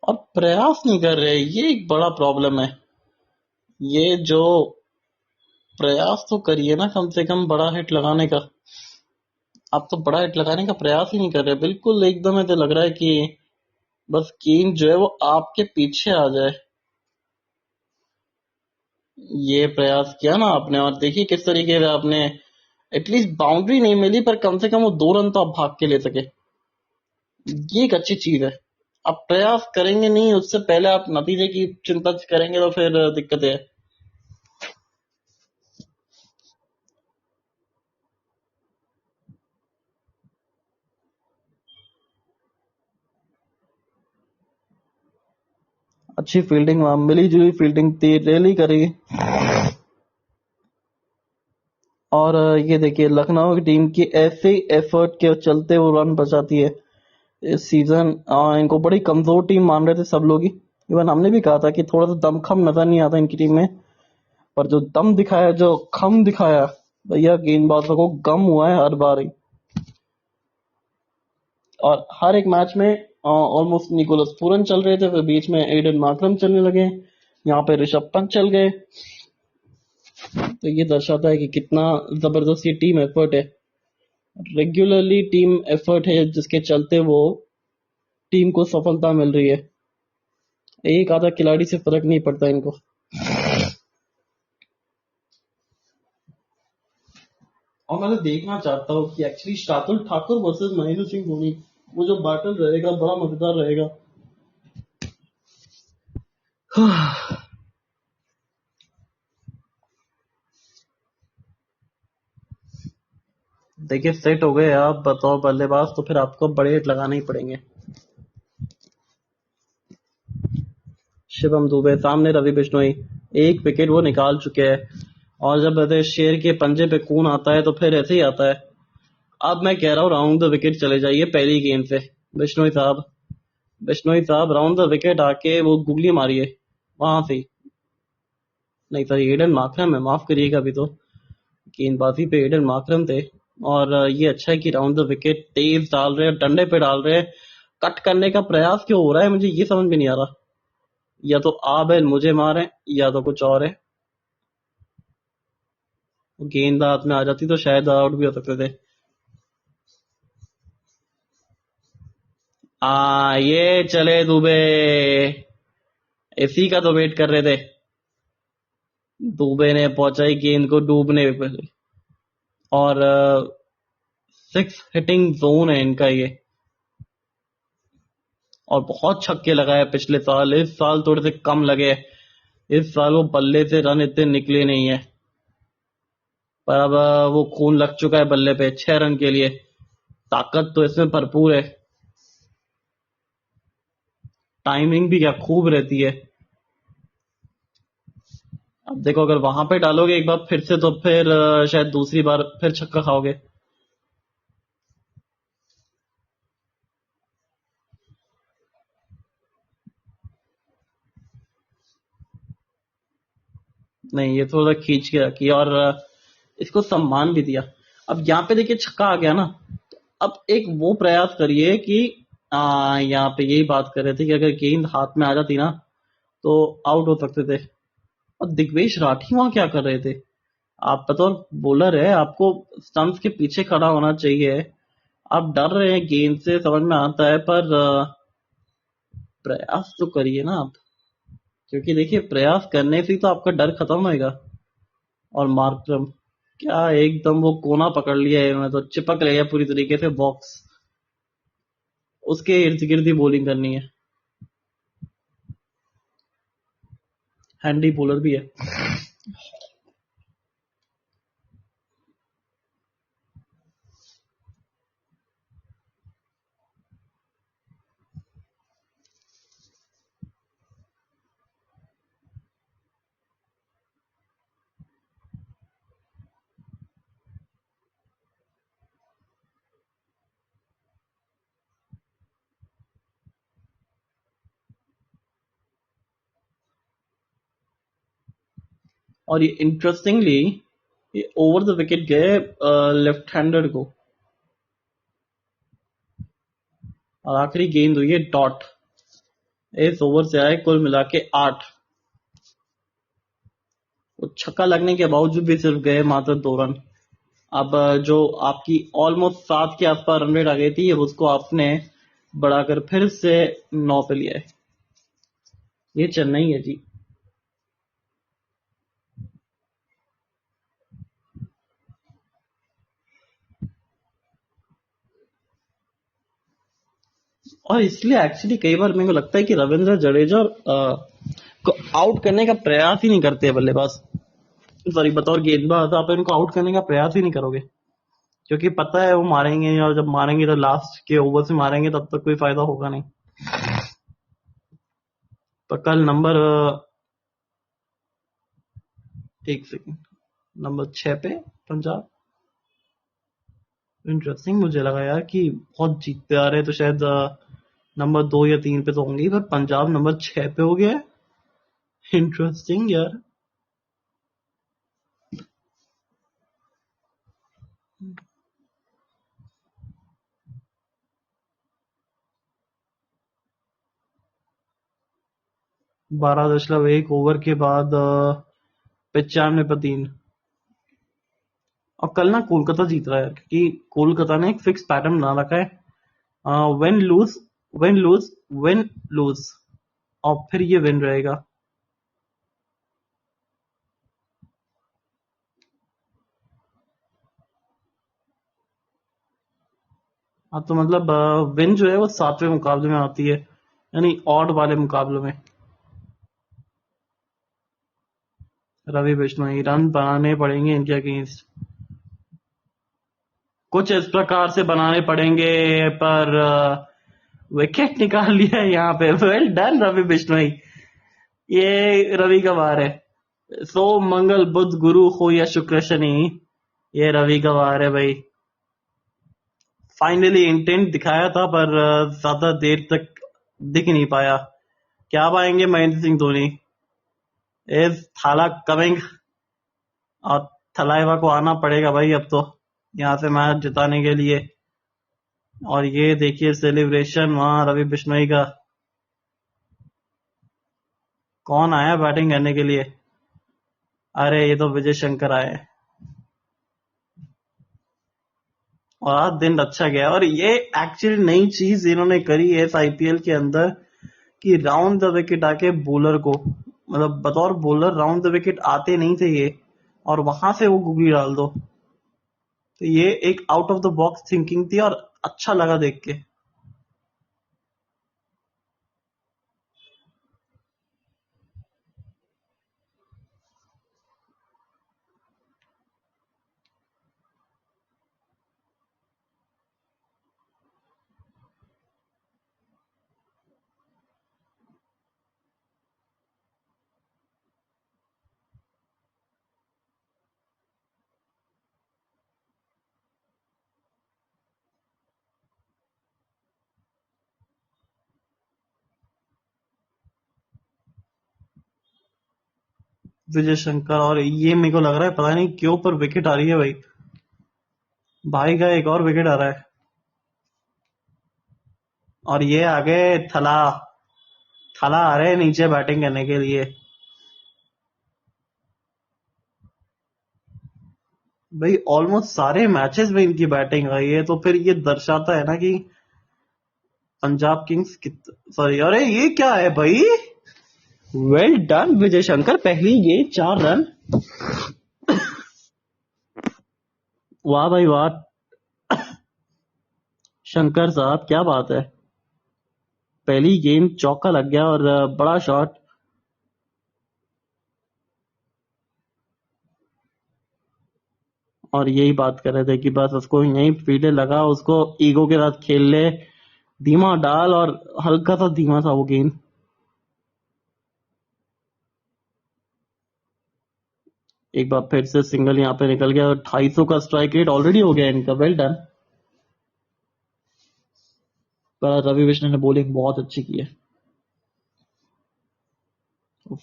और प्रयास नहीं कर रहे, ये एक बड़ा प्रॉब्लम है। ये जो प्रयास तो करिए ना कम से कम बड़ा हिट लगाने का। आप तो बड़ा हिट लगाने का प्रयास ही नहीं कर रहे, बिल्कुल एकदम ऐसे लग रहा है कि बस केन जो है वो आपके पीछे आ जाए, ये प्रयास किया ना आपने, और देखिए किस तरीके से आपने एटलीस्ट बाउंड्री नहीं मिली पर कम से कम वो 2 रन तो आप भाग के ले सके। ये एक अच्छी चीज है। आप प्रयास करेंगे नहीं, उससे पहले आप नतीजे की चिंता करेंगे तो फिर दिक्कत है। अच्छी फील्डिंग, मिली जुली फील्डिंग रैली करी। और ये देखिए लखनऊ की टीम की ऐसे एफर्ट के चलते वो रन बचाती है इस सीजन। इनको बड़ी कमजोर टीम मान रहे थे सब लोग ही, इवन हमने भी कहा था कि थोड़ा सा दमखम नजर नहीं आता इनकी टीम में, पर जो दम दिखाया, जो खम दिखाया भैया, गेंदबाजों को गम हुआ है हर बार ही। और हर एक मैच में ऑलमोस्ट निकोलस पूरन चल रहे थे, फिर बीच में एडन मार्करम चलने लगे, यहाँ पे ऋषभ पंत चल गए। तो ये दर्शाता है कि कितना जबरदस्त ये टीम एफर्ट है, रेगुलरली टीम एफर्ट है, जिसके चलते वो टीम को सफलता मिल रही है। एक आधा खिलाड़ी से फर्क नहीं पड़ता इनको। और मैं तो देखना चाहता हूँ कि एक्चुअली शार्दुल ठाकुर वर्सेस महेंद्र सिंह धोनी, वो जो बैटल रहेगा बड़ा मजेदार रहेगा। देखिए सेट हो गए आप, बताओ बल्लेबाज, तो फिर आपको बड़े हिट लगाने ही पड़ेंगे। शिवम दुबे सामने, रवि बिश्नोई, एक विकेट वो निकाल चुके हैं। और जब ऐसे शेर के पंजे पे खून आता है तो फिर ऐसे ही आता है। अब मैं कह रहा हूँ राउंड द विकेट चले जाइए पहली गेंद से। बिश्नोई साहब, बिश्नोई साहब राउंड द विकेट आके वो गुगली मारिए वहां से। नहीं सर, एडन मार्करम है, माफ करिएगा, अभी तो गेंदबाजी पे एडन मार्करम थे। और ये अच्छा है कि राउंड द विकेट तेज डाल रहे हैं, डंडे पे डाल रहे हैं। कट करने का प्रयास क्यों हो रहा है, मुझे ये समझ में नहीं आ रहा। या तो आप है मुझे मारे, या तो कुछ और है। गेंद हाथ में आ जाती तो शायद आउट भी हो सकते थे। ये चले दुबे, इसी का तो वेट कर रहे थे। दुबे ने पहुंचाई गेंद को डूबने पे। और 6 हिटिंग जोन है इनका ये। और बहुत छक्के लगाए पिछले साल, इस साल थोड़े से कम लगे। इस साल वो बल्ले से रन इतने निकले नहीं है, पर अब वो खून लग चुका है बल्ले पे 6 रन के लिए। ताकत तो इसमें भरपूर है, टाइमिंग भी क्या खूब रहती है। अब देखो अगर वहां पे डालोगे एक बार फिर से तो फिर शायद दूसरी बार फिर छक्का खाओगे। नहीं, ये थोड़ा खींच के रखी और इसको सम्मान भी दिया। अब यहाँ पे देखिए छक्का आ गया ना, तो अब एक वो प्रयास करिए कि यहाँ पे यही बात कर रहे थे कि अगर गेंद हाथ में आ जाती ना तो आउट हो सकते थे। और दिग्वेश राठी वहां क्या कर रहे थे? आप बतौर बॉलर है, आपको स्टंप्स के पीछे खड़ा होना चाहिए। आप डर रहे हैं गेंद से, समझ में आता है, पर प्रयास तो करिए ना आप, क्योंकि देखिए प्रयास करने से ही तो आपका डर खत्म होएगा। और मार्करम क्या एकदम वो कोना पकड़ लिया है, मैं तो चिपक लिया पूरी तरीके से बॉक्स, उसके इर्द गिर्द ही बॉलिंग करनी है। हैंडी बॉलर भी है। और ये इंटरेस्टिंगली ये ओवर द विकेट गए लेफ्ट हैंडर को, और आखिरी गेंद हुई है डॉट। इस ओवर से आए कुल मिला के 8। वो छक्का लगने के बावजूद भी सिर्फ गए मात्र 2 रन। अब जो आपकी ऑलमोस्ट 7 के आसपास रन रेट आ गई थी, उसको आपने बढ़ाकर फिर से 9 पे लिया है। ये चेन्नई है जी। और इसलिए एक्चुअली कई बार मेरे को लगता है कि रविंद्र जडेजा को आउट करने का प्रयास ही नहीं करते बल्लेबाज। सॉरी, बतौर गेंदबाज आप इनको आउट करने का प्रयास ही नहीं करोगे, क्योंकि पता है वो मारेंगे, और जब मारेंगे तो लास्ट के ओवर से मारेंगे, तब तक कोई फायदा होगा नहीं। तो कल एक सेकंड, नंबर 6 पे पंजाब। इंटरेस्टिंग, मुझे लगा यार कि बहुत जीतते आ रहे हैं तो शायद नंबर 2 या 3 पे तो होंगे, पर पंजाब नंबर 6 पे हो गया है। इंटरेस्टिंग यार। बारह दशमलव एक ओवर के बाद 95 पे 3। और कल ना कोलकाता जीत रहा है, क्योंकि कोलकाता ने एक फिक्स पैटर्न बना रखा है, win loose win loose win loose, और फिर ये विन रहेगा। हाँ, तो मतलब विन जो है वो 7वें मुकाबले में आती है, यानी ऑड वाले मुकाबले में। रवि बिश्नोई, रन बनाने पड़ेंगे इनके अगेंस्ट, कुछ इस प्रकार से बनाने पड़ेंगे, पर विकेट निकाल लिया है यहाँ पे। Well done Ravi Bishnoi. ये रवि का वार है। सोम मंगल बुध गुरु हो या शुक्र शनि, ये रवि का वार है भाई। फाइनली इंटेंट दिखाया था, पर ज्यादा देर तक दिख नहीं पाया। क्या पाएंगे महेंद्र सिंह धोनी। इज थाला कमिंग, और थलाइवा को आना पड़ेगा भाई अब तो यहाँ से मैच जिताने के लिए। और ये देखिए सेलिब्रेशन वहां रवि बिश्नोई का। कौन आया बैटिंग करने के लिए? अरे ये तो विजय शंकर आए। और आज दिन अच्छा गया, और ये एक्चुअली नई चीज इन्होंने करी है इस आईपीएल के अंदर, कि राउंड द विकेट आके बॉलर को, मतलब बतौर बॉलर राउंड द विकेट आते नहीं थे ये, और वहां से वो गुगली डाल दो। तो ये एक out of the box thinking थी, और अच्छा लगा देख के। विजय शंकर, और ये मेरे को लग रहा है पता नहीं क्यों पर विकेट आ रही है भाई। भाई का एक और विकेट आ रहा है, और ये आगे थला थला आ रहे हैं नीचे बैटिंग करने के लिए। भाई ऑलमोस्ट सारे मैचेस में इनकी बैटिंग आई है, तो फिर ये दर्शाता है ना कि पंजाब किंग्स सॉरी, अरे ये क्या है भाई। वेल डन विजय शंकर, पहली गेंद 4 रन। वाह भाई वाह, शंकर साहब क्या बात है। पहली गेंद चौका लग गया, और बड़ा शॉट। और यही बात कर रहे थे कि बस उसको यही फील्डे लगा, उसको ईगो के साथ खेल ले, धीमा डाल, और हल्का सा धीमा सा वो गेंद। एक बार फिर से सिंगल यहाँ पे निकल गया, और 250 का स्ट्राइक रेट ऑलरेडी हो गया इनका। Well done. पर रवि बिश्नोई ने बॉलिंग बहुत अच्छी की है।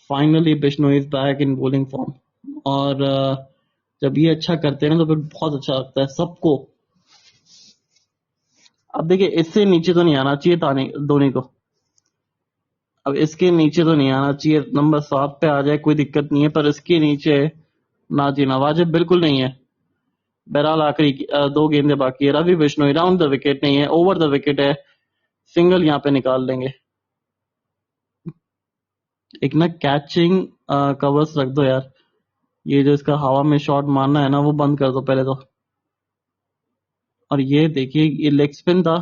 Finally Bishnoi is back in bowling form, और जब ये अच्छा करते हैं ना तो फिर बहुत अच्छा लगता है सबको। अब देखिए इससे नीचे तो नहीं आना चाहिए धोनी को, अब इसके नीचे तो नहीं आना चाहिए, नंबर 7 पे आ जाए कोई दिक्कत नहीं है, पर इसके नीचे ना जीना वाजिब बिल्कुल नहीं है। बहरहाल आखिरी 2 गेंदें बाकी है। Ravi Bishnoi round the wicket नहीं है, ओवर द विकेट है। सिंगल यहाँ पे निकाल देंगे। एक ना कैचिंग कवर्स रख दो यार, ये जो इसका हवा में शॉट मारना है ना वो बंद कर दो पहले तो। और ये देखिए ये लेग स्पिन था,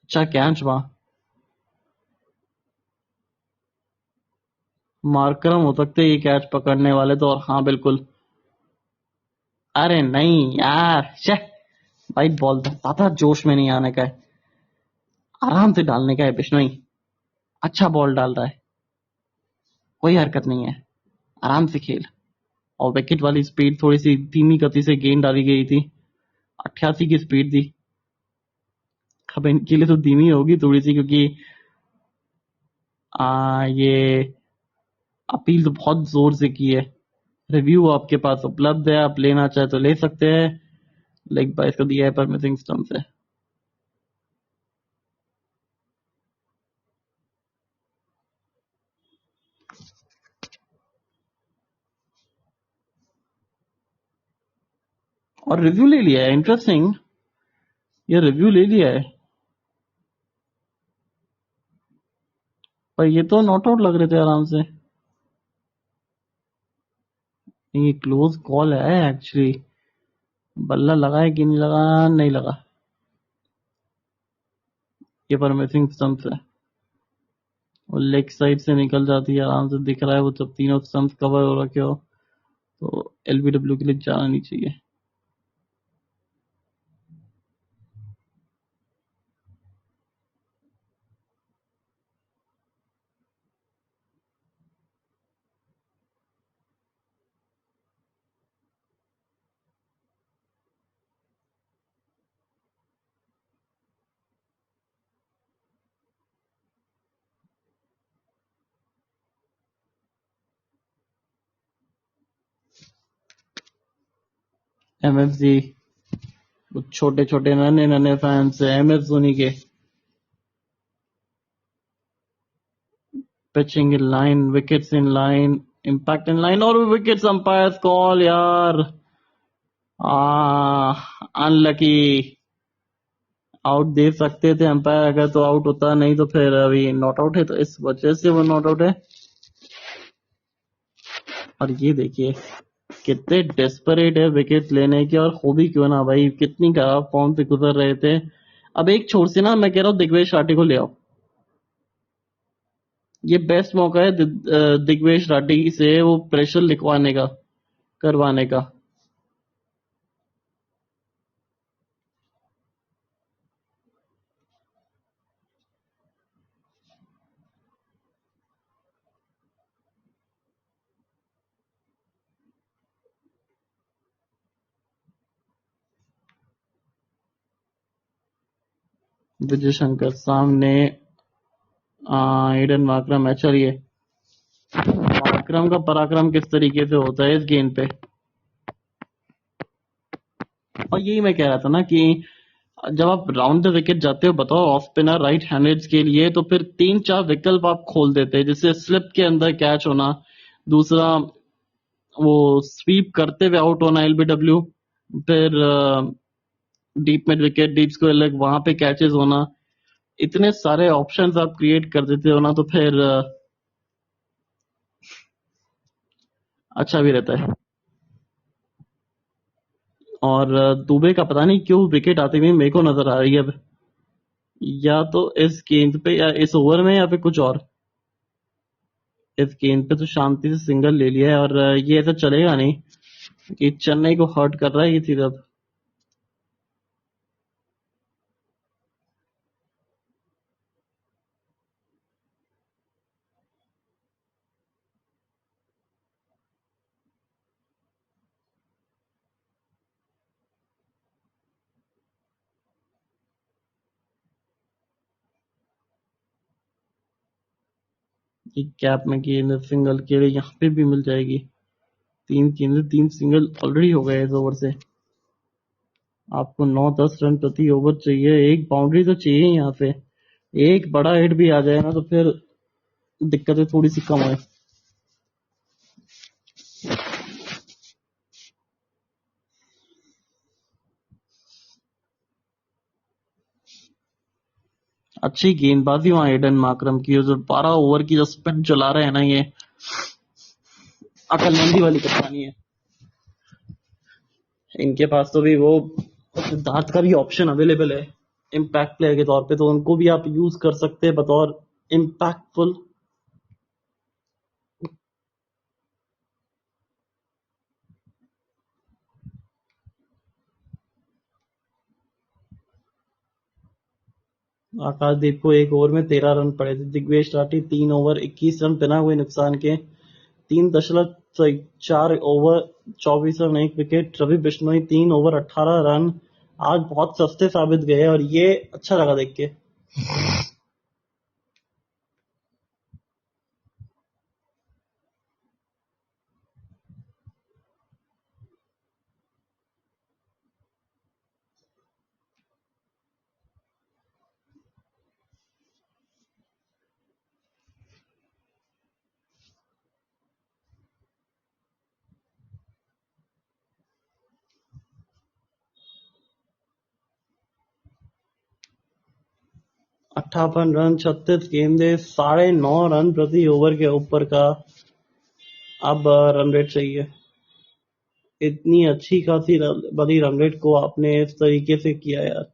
अच्छा कैच वहां। मार्करम हो सकते ये कैच पकड़ने वाले तो, और हाँ बिल्कुल। अरे नहीं यार, शे भाई बॉल था, ज्यादा जोश में नहीं आने का है, आराम से डालने का है बिश्नोई। अच्छा बॉल डाल रहा है, कोई हरकत नहीं है, आराम से खेल। और विकेट वाली स्पीड थोड़ी सी धीमी गति से गेंद डाली गई थी, 88 की स्पीड थी। अब इनके लिए तो धीमी होगी थोड़ी सी, क्योंकि ये अपील तो बहुत जोर से की है। रिव्यू आपके पास उपलब्ध है, आप लेना चाहे तो ले सकते हैं। लेग बाय को दिया है पर मिसिंग स्टंप से। और रिव्यू ले लिया है, इंटरेस्टिंग, ये रिव्यू ले लिया है। पर ये तो नॉट आउट लग रहे थे आराम से। ये क्लोज कॉल है एक्चुअली, बल्ला लगा है कि नहीं लगा, नहीं लगा। ये पर मिसिंग स्टंप है, वो लेग साइड से निकल जाती है, आराम से दिख रहा है वो, जब तीनों स्टंप कवर हो रखे हो तो एलबीडब्ल्यू के लिए जाना नहीं चाहिए। एमएफजी, छोटे छोटे नन्हे नन्हे फैंस है एमएस धोनी के। Pitching in line, wickets in line, impact in line, और विकेट्स अंपायर्स कॉल यार, अनलकी। आउट दे सकते थे अंपायर अगर तो आउट होता, नहीं तो फिर अभी नॉट आउट है, तो इस वजह से वो नॉट आउट है। और ये देखिए कितने डेस्परेट है विकेट लेने के, और हो भी क्यों ना भाई, कितनी खराब फॉर्म से गुजर रहे थे। अब एक छोर से ना, मैं कह रहा हूँ दिग्वेश राठी को ले आओ, ये बेस्ट मौका है दिग्वेश राठी से वो प्रेशर लिखवाने का, करवाने का। विजय शंकर सामने, एडन मार्करम है। चलिए, मार्करम का पराक्रम किस तरीके से होता है इस गेंद पे। और यही मैं कह रहा था ना कि जब आप राउंड द विकेट जाते हो, बताओ ऑफ स्पिनर राइट हैंडेड्स के लिए, तो फिर 3-4 विकल्प आप खोल देते हैं, जैसे स्लिप के अंदर कैच होना, दूसरा वो स्वीप करते हुए आउट होना एलबीडब्ल्यू, फिर deep mid wicket, deep square leg, वहां पे कैचेस होना। इतने सारे ऑप्शंस आप क्रिएट कर देते हो ना, तो फिर अच्छा भी रहता है। और दुबे का पता नहीं क्यों विकेट आते हुए मेरे को नजर आ रही है अब, या तो इस गेंद पे या इस ओवर में, या फिर कुछ और। इस गेंद पे तो शांति से सिंगल ले लिया है, और ये ऐसा चलेगा नहीं, कि चेन्नई को हर्ट कर रहा है ये चीज अब। एक गैप में गेंद सिंगल के लिए यहाँ पे भी मिल जाएगी। 3 सिंगल ऑलरेडी हो गए इस ओवर से। आपको 9-10 रन प्रति ओवर चाहिए, एक बाउंड्री तो चाहिए यहाँ पे। एक बड़ा हिट भी आ जाए ना, तो फिर दिक्कतें थोड़ी सी कम है। अच्छी गेंदबाजी वहां एडन मार्करम की, जो 12 ओवर की जो स्पिन चला रहे हैं ना, ये अकलमंदी वाली कप्तानी है इनके पास। तो भी वो सिद्धार्थ का भी ऑप्शन अवेलेबल है इम्पैक्ट प्लेयर के तौर पे, तो उनको भी आप यूज कर सकते हैं बतौर इम्पैक्टफुल। आकाशदीप को एक ओवर में 13 रन पड़े थे। दिग्वेश राठी 3 ओवर 21 रन बिना कोई नुकसान के, 3.4 over 24 run, 1 wicket. Ravi Bishnoi 3 over 18 run. आज बहुत सस्ते साबित गए और ये अच्छा लगा देख के। 58 रन 36 गेंदे, 9.5 रन प्रति ओवर के ऊपर का अब रन रेट चाहिए। इतनी अच्छी खासी बड़ी रन रेट को आपने इस तरीके से किया यार।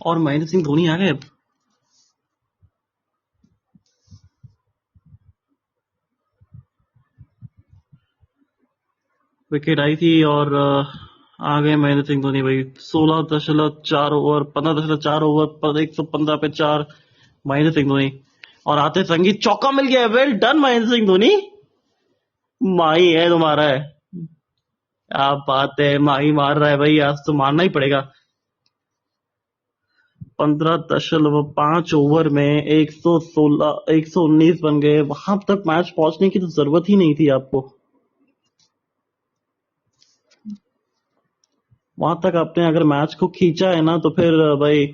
और महेंद्र सिंह धोनी आ गए। विकेट आई थी और आ गए महेंद्र सिंह धोनी भाई। 16.4 ओवर, 15.4 ओवर पर 115 पे 4 महेंद्र सिंह धोनी। और आते संगीत चौका मिल गया। वेल डन महेंद्र सिंह धोनी, माही है तुम्हारा है। क्या बात है, माही मार रहा है भाई, आज तो मारना ही पड़ेगा। 15.5 ओवर में 119 बन गए। वहां तक मैच पहुंचने की तो जरूरत ही नहीं थी आपको। वहां तक आपने अगर मैच को खींचा है ना तो फिर भाई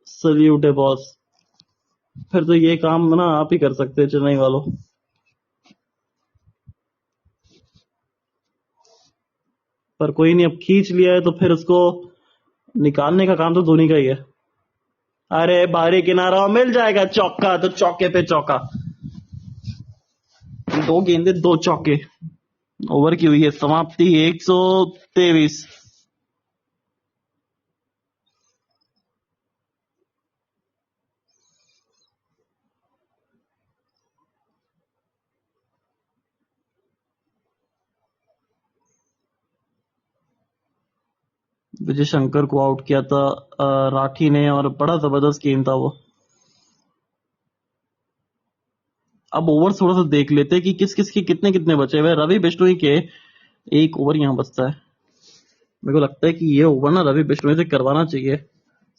सल्यूट है बॉस। फिर तो ये काम ना आप ही कर सकते हैं चेन्नई वालों। पर कोई नहीं, अब खींच लिया है तो फिर उसको निकालने का काम तो धोनी का ही है। अरे बाहरी किनारा मिल जाएगा चौका, तो चौके पे चौका। 2 गेंदे 2 चौके। ओवर की हुई है समाप्ति 123। विजय शंकर को आउट किया था राठी ने, और बड़ा जबरदस्त गेम था वो। अब ओवर थोड़ा सा देख लेते हैं कि किस किस के कितने कितने बचे हुए। रवि बिश्नोई के 1 ओवर यहाँ बचता है। मेरे को लगता है कि ये ओवर ना रवि बिश्नोई से करवाना चाहिए।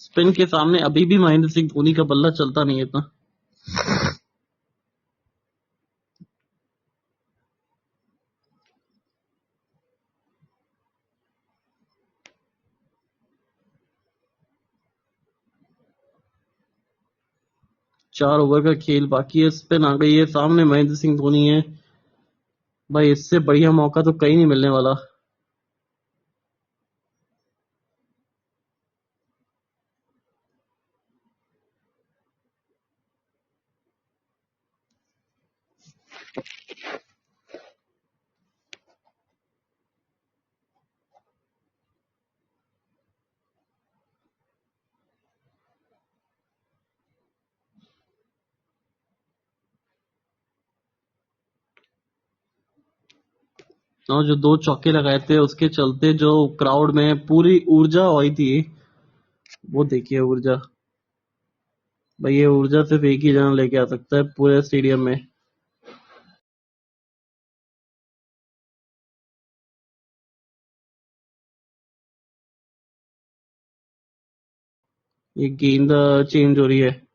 स्पिन के सामने अभी भी महेंद्र सिंह धोनी का बल्ला चलता नहीं है इतना। चार ओवर का खेल बाकी है। स्पिन आ गई है, सामने महेंद्र सिंह धोनी है भाई। इससे बढ़िया मौका तो कहीं नहीं मिलने वाला। और जो 2 चौके लगाए थे उसके चलते जो क्राउड में पूरी ऊर्जा आई थी, वो देखिए ऊर्जा भाई। ये ऊर्जा सिर्फ एक ही जना लेके आ सकता है पूरे स्टेडियम में। ये गेंद चेंज हो रही है।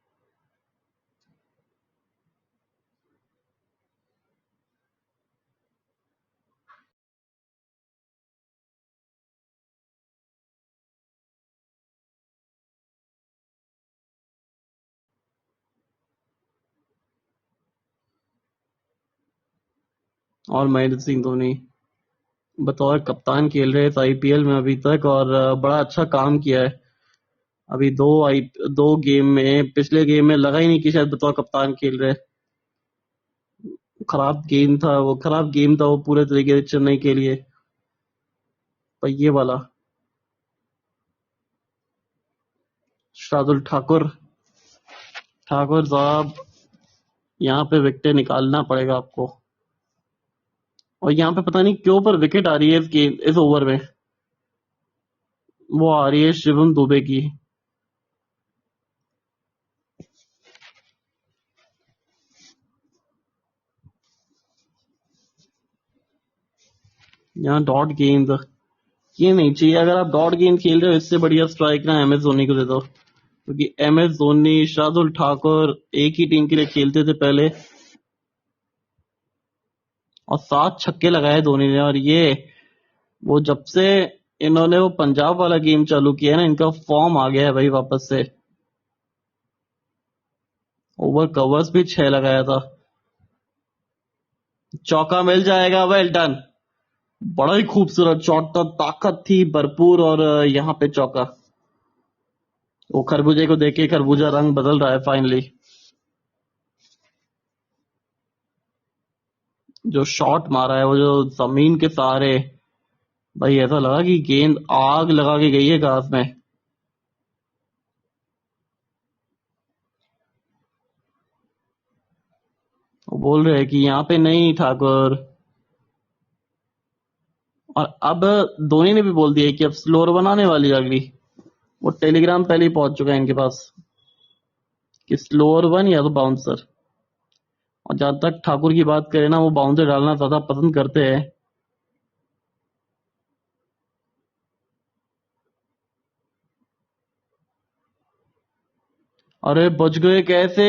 और महेंद्र सिंह धोनी बतौर कप्तान खेल रहे हैं इस आईपीएल में अभी तक, और बड़ा अच्छा काम किया है। अभी 2 गेम में, पिछले गेम में लगा ही नहीं कि शायद बतौर कप्तान खेल रहे। खराब गेम था वो पूरे तरीके से चेन्नई के लिए। पर ये वाला शार्दुल ठाकुर साहब, यहाँ पे विकेट निकालना पड़ेगा आपको। और यहाँ पे पता नहीं क्यों पर विकेट आ रही है इस ओवर में। वो आ रही है शिवम दुबे की। यहाँ डॉट गेंद, ये नहीं चाहिए। अगर आप डॉट गेंद खेल रहे हो, इससे बढ़िया स्ट्राइक ना एम एस धोनी को दे दो। क्योंकि एम एस धोनी, शार्दुल ठाकुर एक ही टीम के लिए खेलते थे पहले, और 7 छक्के लगाए धोनी ने। और ये वो जब से इन्होंने वो पंजाब वाला गेम चालू किया है ना, इनका फॉर्म आ गया है भाई वापस से। ओवर कवर्स भी 6 लगाया था। चौका मिल जाएगा। वेल डन, बड़ा ही खूबसूरत शॉट था, ताकत थी भरपूर, और यहाँ पे चौका। वो खरबूजे को देखे, खरबूजा रंग बदल रहा है फाइनली। जो शॉट मारा है वो, जो जमीन के सहारे, भाई ऐसा लगा कि गेंद आग लगा के गई है घास में। वो बोल रहे हैं कि यहाँ पे नहीं ठाकुर। और अब धोनी ने भी बोल दिया है कि अब स्लोअर बनाने वाली है अगली। वो टेलीग्राम पहले ही पहुंच चुका है इनके पास कि स्लोअर वन या तो बाउंसर। और जहां तक ठाकुर की बात करें ना, वो बाउंसर डालना ज्यादा पसंद करते हैं। अरे बच गए कैसे,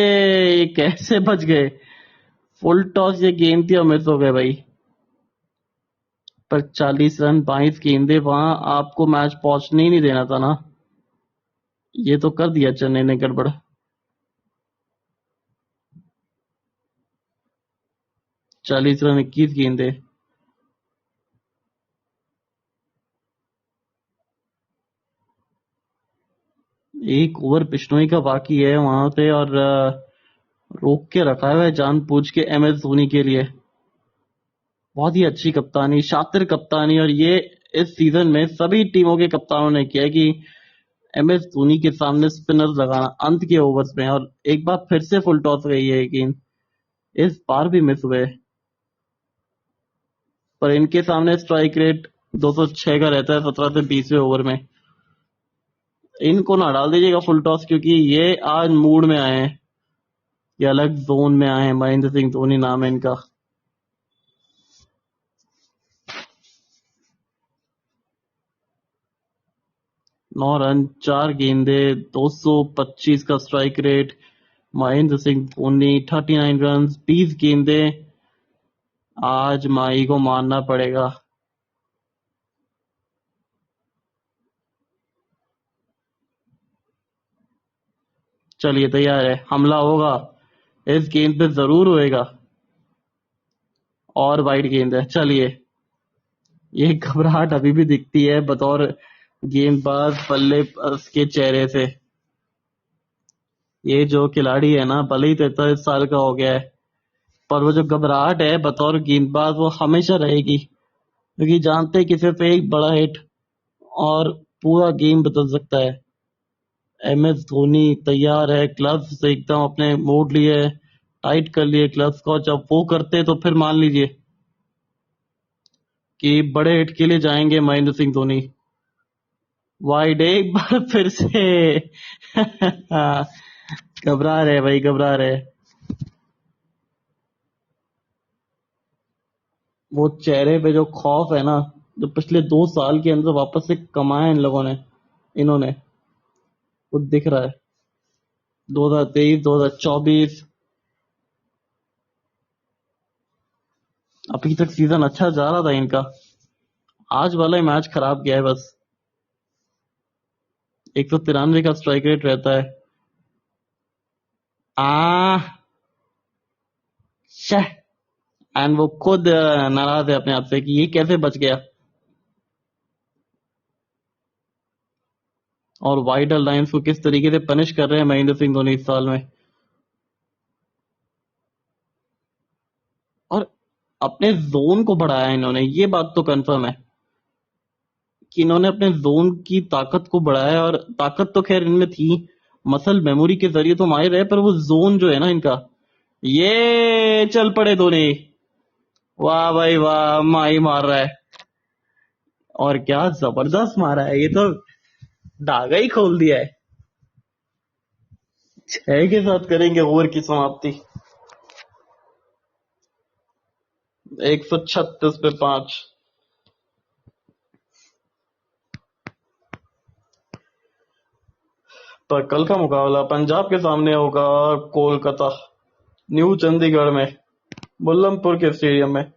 ये कैसे बच गए। फुल टॉस ये गेंद थी और मिस हो गए भाई। पर 40 रन 22 गेंदे, वहां आपको मैच पहुंचने ही नहीं देना था ना। ये तो कर दिया चेन्नई ने गड़बड़। 40 रन 21 गेंदे। एक ओवर बिश्नोई का बाकी है वहां पे, और रोक के रखा है जानबूझ के MS धोनी के लिए। बहुत ही अच्छी कप्तानी, शातिर कप्तानी। और ये इस सीजन में सभी टीमों के कप्तानों ने किया कि MS धोनी के सामने स्पिनर्स लगाना अंत के ओवर्स में। और एक बार फिर से फुल टॉस गई है गेंद, इस बार भी मिस हुए। पर इनके सामने स्ट्राइक रेट 206 का रहता है 17 से 20वें ओवर में। इनको ना डाल दीजिएगा फुल टॉस, क्योंकि ये आज मूड में आए हैं, ये अलग जोन में आए हैं। महेंद्र सिंह धोनी नाम है इनका। 9 रन 4 गेंदे, 225 का strike rate. Mahendra Singh Dhoni 39 run 20 गेंदे। आज माही को मानना पड़ेगा। चलिए तैयार है, हमला होगा, इस गेंद पे जरूर होएगा। और वाइड गेंद है। चलिए, ये घबराहट अभी भी दिखती है बतौर गेंदबाज बल्ले के चेहरे से। ये जो खिलाड़ी है ना, भले ही 43 साल का हो गया है, पर वो जो घबराहट है बतौर गेंदबाज वो हमेशा रहेगी। क्योंकि जानते हैं किसी पे एक बड़ा हिट और पूरा गेम बदल सकता है। MS धोनी तैयार है, ग्लव्स एकदम अपने मोड़ लिए, टाइट कर लिए ग्लव्स को। जब वो करते तो फिर मान लीजिए कि बड़े हिट के लिए जाएंगे महेंद्र सिंह धोनी। वाइड एक बार फिर से। घबरा रहे भाई, घबरा रहे। वो चेहरे पे जो खौफ है ना, जो पिछले 2 साल के अंदर वापस से कमाया इन लोगों ने, इन्होंने, वो दिख रहा है। 2023 2024 अभी तक सीजन अच्छा जा रहा था इनका। आज वाला ही मैच खराब गया है बस। 193 का स्ट्राइक रेट रहता है। आ एंड वो खुद नाराज है अपने आप से कि ये कैसे बच गया। और वाइडल लाइंस को किस तरीके से पनिश कर रहे हैं महेंद्र सिंह धोनी इस साल में। और अपने जोन को बढ़ाया इन्होंने, ये बात तो कंफर्म है कि इन्होंने अपने जोन की ताकत को बढ़ाया। और ताकत तो खैर इनमें थी, मसल मेमोरी के जरिए तो माहिर है, पर वो जोन जो है ना इनका, ये चल पड़े धोनी। वाह भाई वाह, माही मार रहा है। और क्या जबरदस्त मारा है, ये तो धागा ही खोल दिया है। 6 के साथ करेंगे ओवर की समाप्ति। 136 पे 5। पर कल का मुकाबला पंजाब के सामने होगा, कोलकाता, न्यू चंडीगढ़ में, बुल्लमपुर के स्टेडियम में।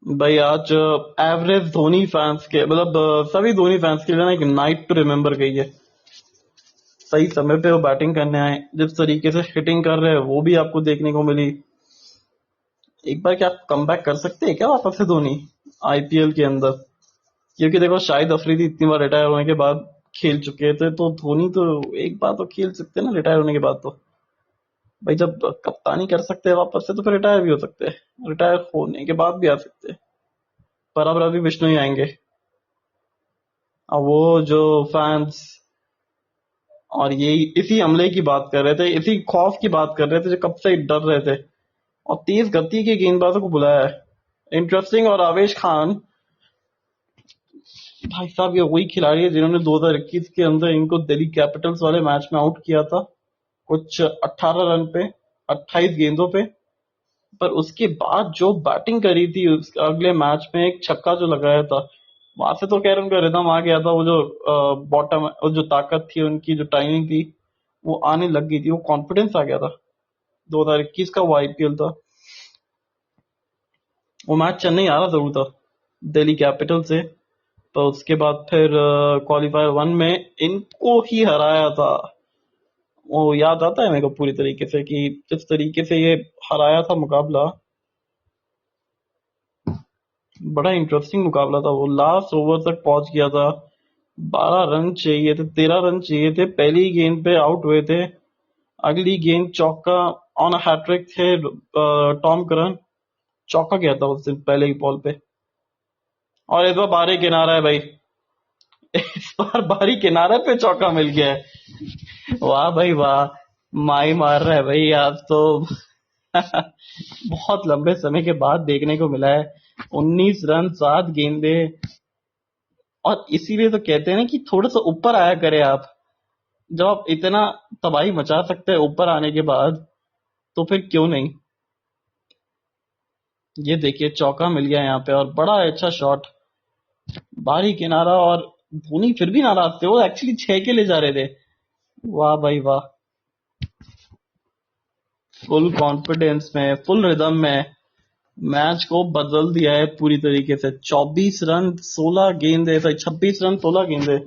भाई आज एवरेज धोनी फैंस के, मतलब सभी धोनी फैंस के लिए ना एक नाइट टू रिमेम्बर गई है। सही समय पे वो बैटिंग करने आए, जिस तरीके से हिटिंग कर रहे हैं वो भी आपको देखने को मिली। एक बार क्या कमबैक कर सकते हैं क्या वापस से धोनी IPL के अंदर? क्योंकि देखो शाहिद अफरीदी इतनी बार रिटायर होने के बाद खेल चुके थे, तो धोनी तो एक बार तो खेल सकते हैं ना रिटायर होने के बाद। तो भाई जब कप्तानी कर सकते हैं वापस से, तो फिर रिटायर भी हो सकते हैं, रिटायर होने के बाद भी आ सकते हैं। पर अब रवि बिश्नोई ही आएंगे। अब वो जो फैंस और यही इसी हमले की बात कर रहे थे, इसी खौफ की बात कर रहे थे जो कब से डर रहे थे, और तेज गति के गेंदबाजों को बुलाया है। इंटरेस्टिंग। और आवेश खान भाई साहब ये वही खिलाड़ी है जिन्होंने 2021 के अंदर इनको दिल्ली कैपिटल्स वाले मैच में आउट किया था, कुछ 18 रन पे 28 गेंदों पे। पर उसके बाद जो बैटिंग करी थी अगले मैच में, एक छक्का जो लगाया था, वहां से तो कह रहे उनका रिदम आ गया था। वो जो बॉटम, जो ताकत थी उनकी, जो टाइमिंग थी, वो आने लग गई थी, वो कॉन्फिडेंस आ गया था। 2021 का वो आईपीएल था। वो मैच चेन्नई आ रहा जरूर था दिल्ली कैपिटल से, तो उसके बाद फिर क्वालिफायर 1 में इनको ही हराया था। वो याद आता है मेरे को पूरी तरीके से कि जिस तरीके से ये हराया था मुकाबला, बड़ा इंटरेस्टिंग मुकाबला था वो। लास्ट ओवर तक पहुंच गया था, 12 रन चाहिए थे, 13 रन चाहिए थे, पहली गेंद पे आउट हुए थे। अगली गेंद चौका ऑन हैट्रिक थे, टॉम करन चौका गया था उस दिन पहले ही बॉल पे। और इस बार बाहरी किनारा है भाई, इस बार बाहरी किनारे पे चौका मिल गया है। वाह भाई वाह, माई मार रहा है भाई आज तो। बहुत लंबे समय के बाद देखने को मिला है। 19 रन 7 गेंदे, और इसीलिए तो कहते हैं ना कि थोड़ा सा ऊपर आया करे आप। जब आप इतना तबाही मचा सकते हैं ऊपर आने के बाद, तो फिर क्यों नहीं। ये देखिए चौका मिल गया यहाँ पे, और बड़ा अच्छा शॉट, बाहरी किनारा। और धोनी फिर भी नाराज थे, वो एक्चुअली 6 के ले जा रहे थे। वाह भाई वाह, फुल कॉन्फिडेंस में, फुल रिदम में मैच को बदल दिया है पूरी तरीके से। 24 रन 16 गेंदे, 26 रन 16 गेंदे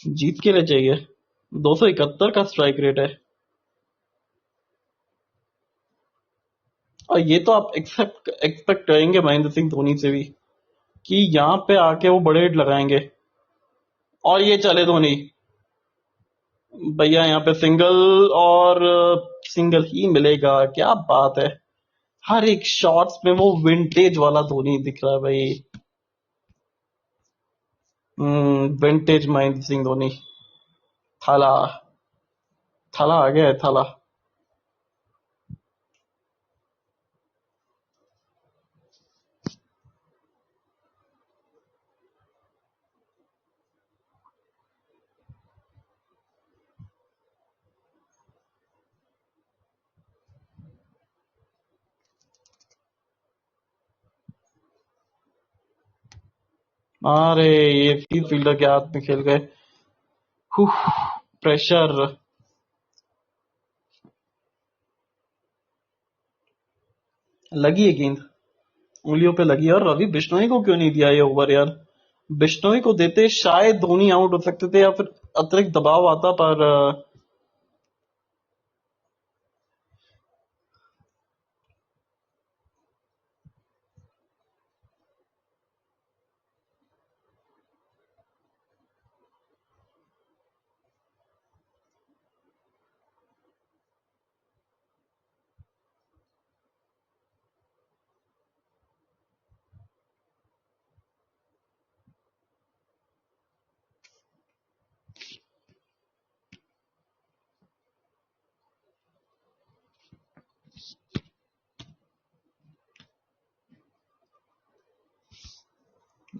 जीत के लिए चाहिए। 271 का स्ट्राइक रेट है, और ये तो आप एक्सपेक्ट करेंगे महेंद्र सिंह धोनी से भी कि यहाँ पे आके वो बड़े हिट लगाएंगे। और ये चले धोनी भैया, यहाँ पे सिंगल, और सिंगल ही मिलेगा, क्या बात है। हर एक शॉट्स में वो विंटेज वाला धोनी दिख रहा है भाई। विंटेज महेंद्र सिंह धोनी। थाला, थाला आ गया है, थाला। अरे ये फील्डर के हाथ में खेल गए। प्रेशर। लगी है गेंद, उंगलियों पे लगी है। और रवि बिश्नोई को क्यों नहीं दिया ये ओवर यार। बिश्नोई को देते शायद धोनी आउट हो सकते थे, या फिर अतिरिक्त दबाव आता, पर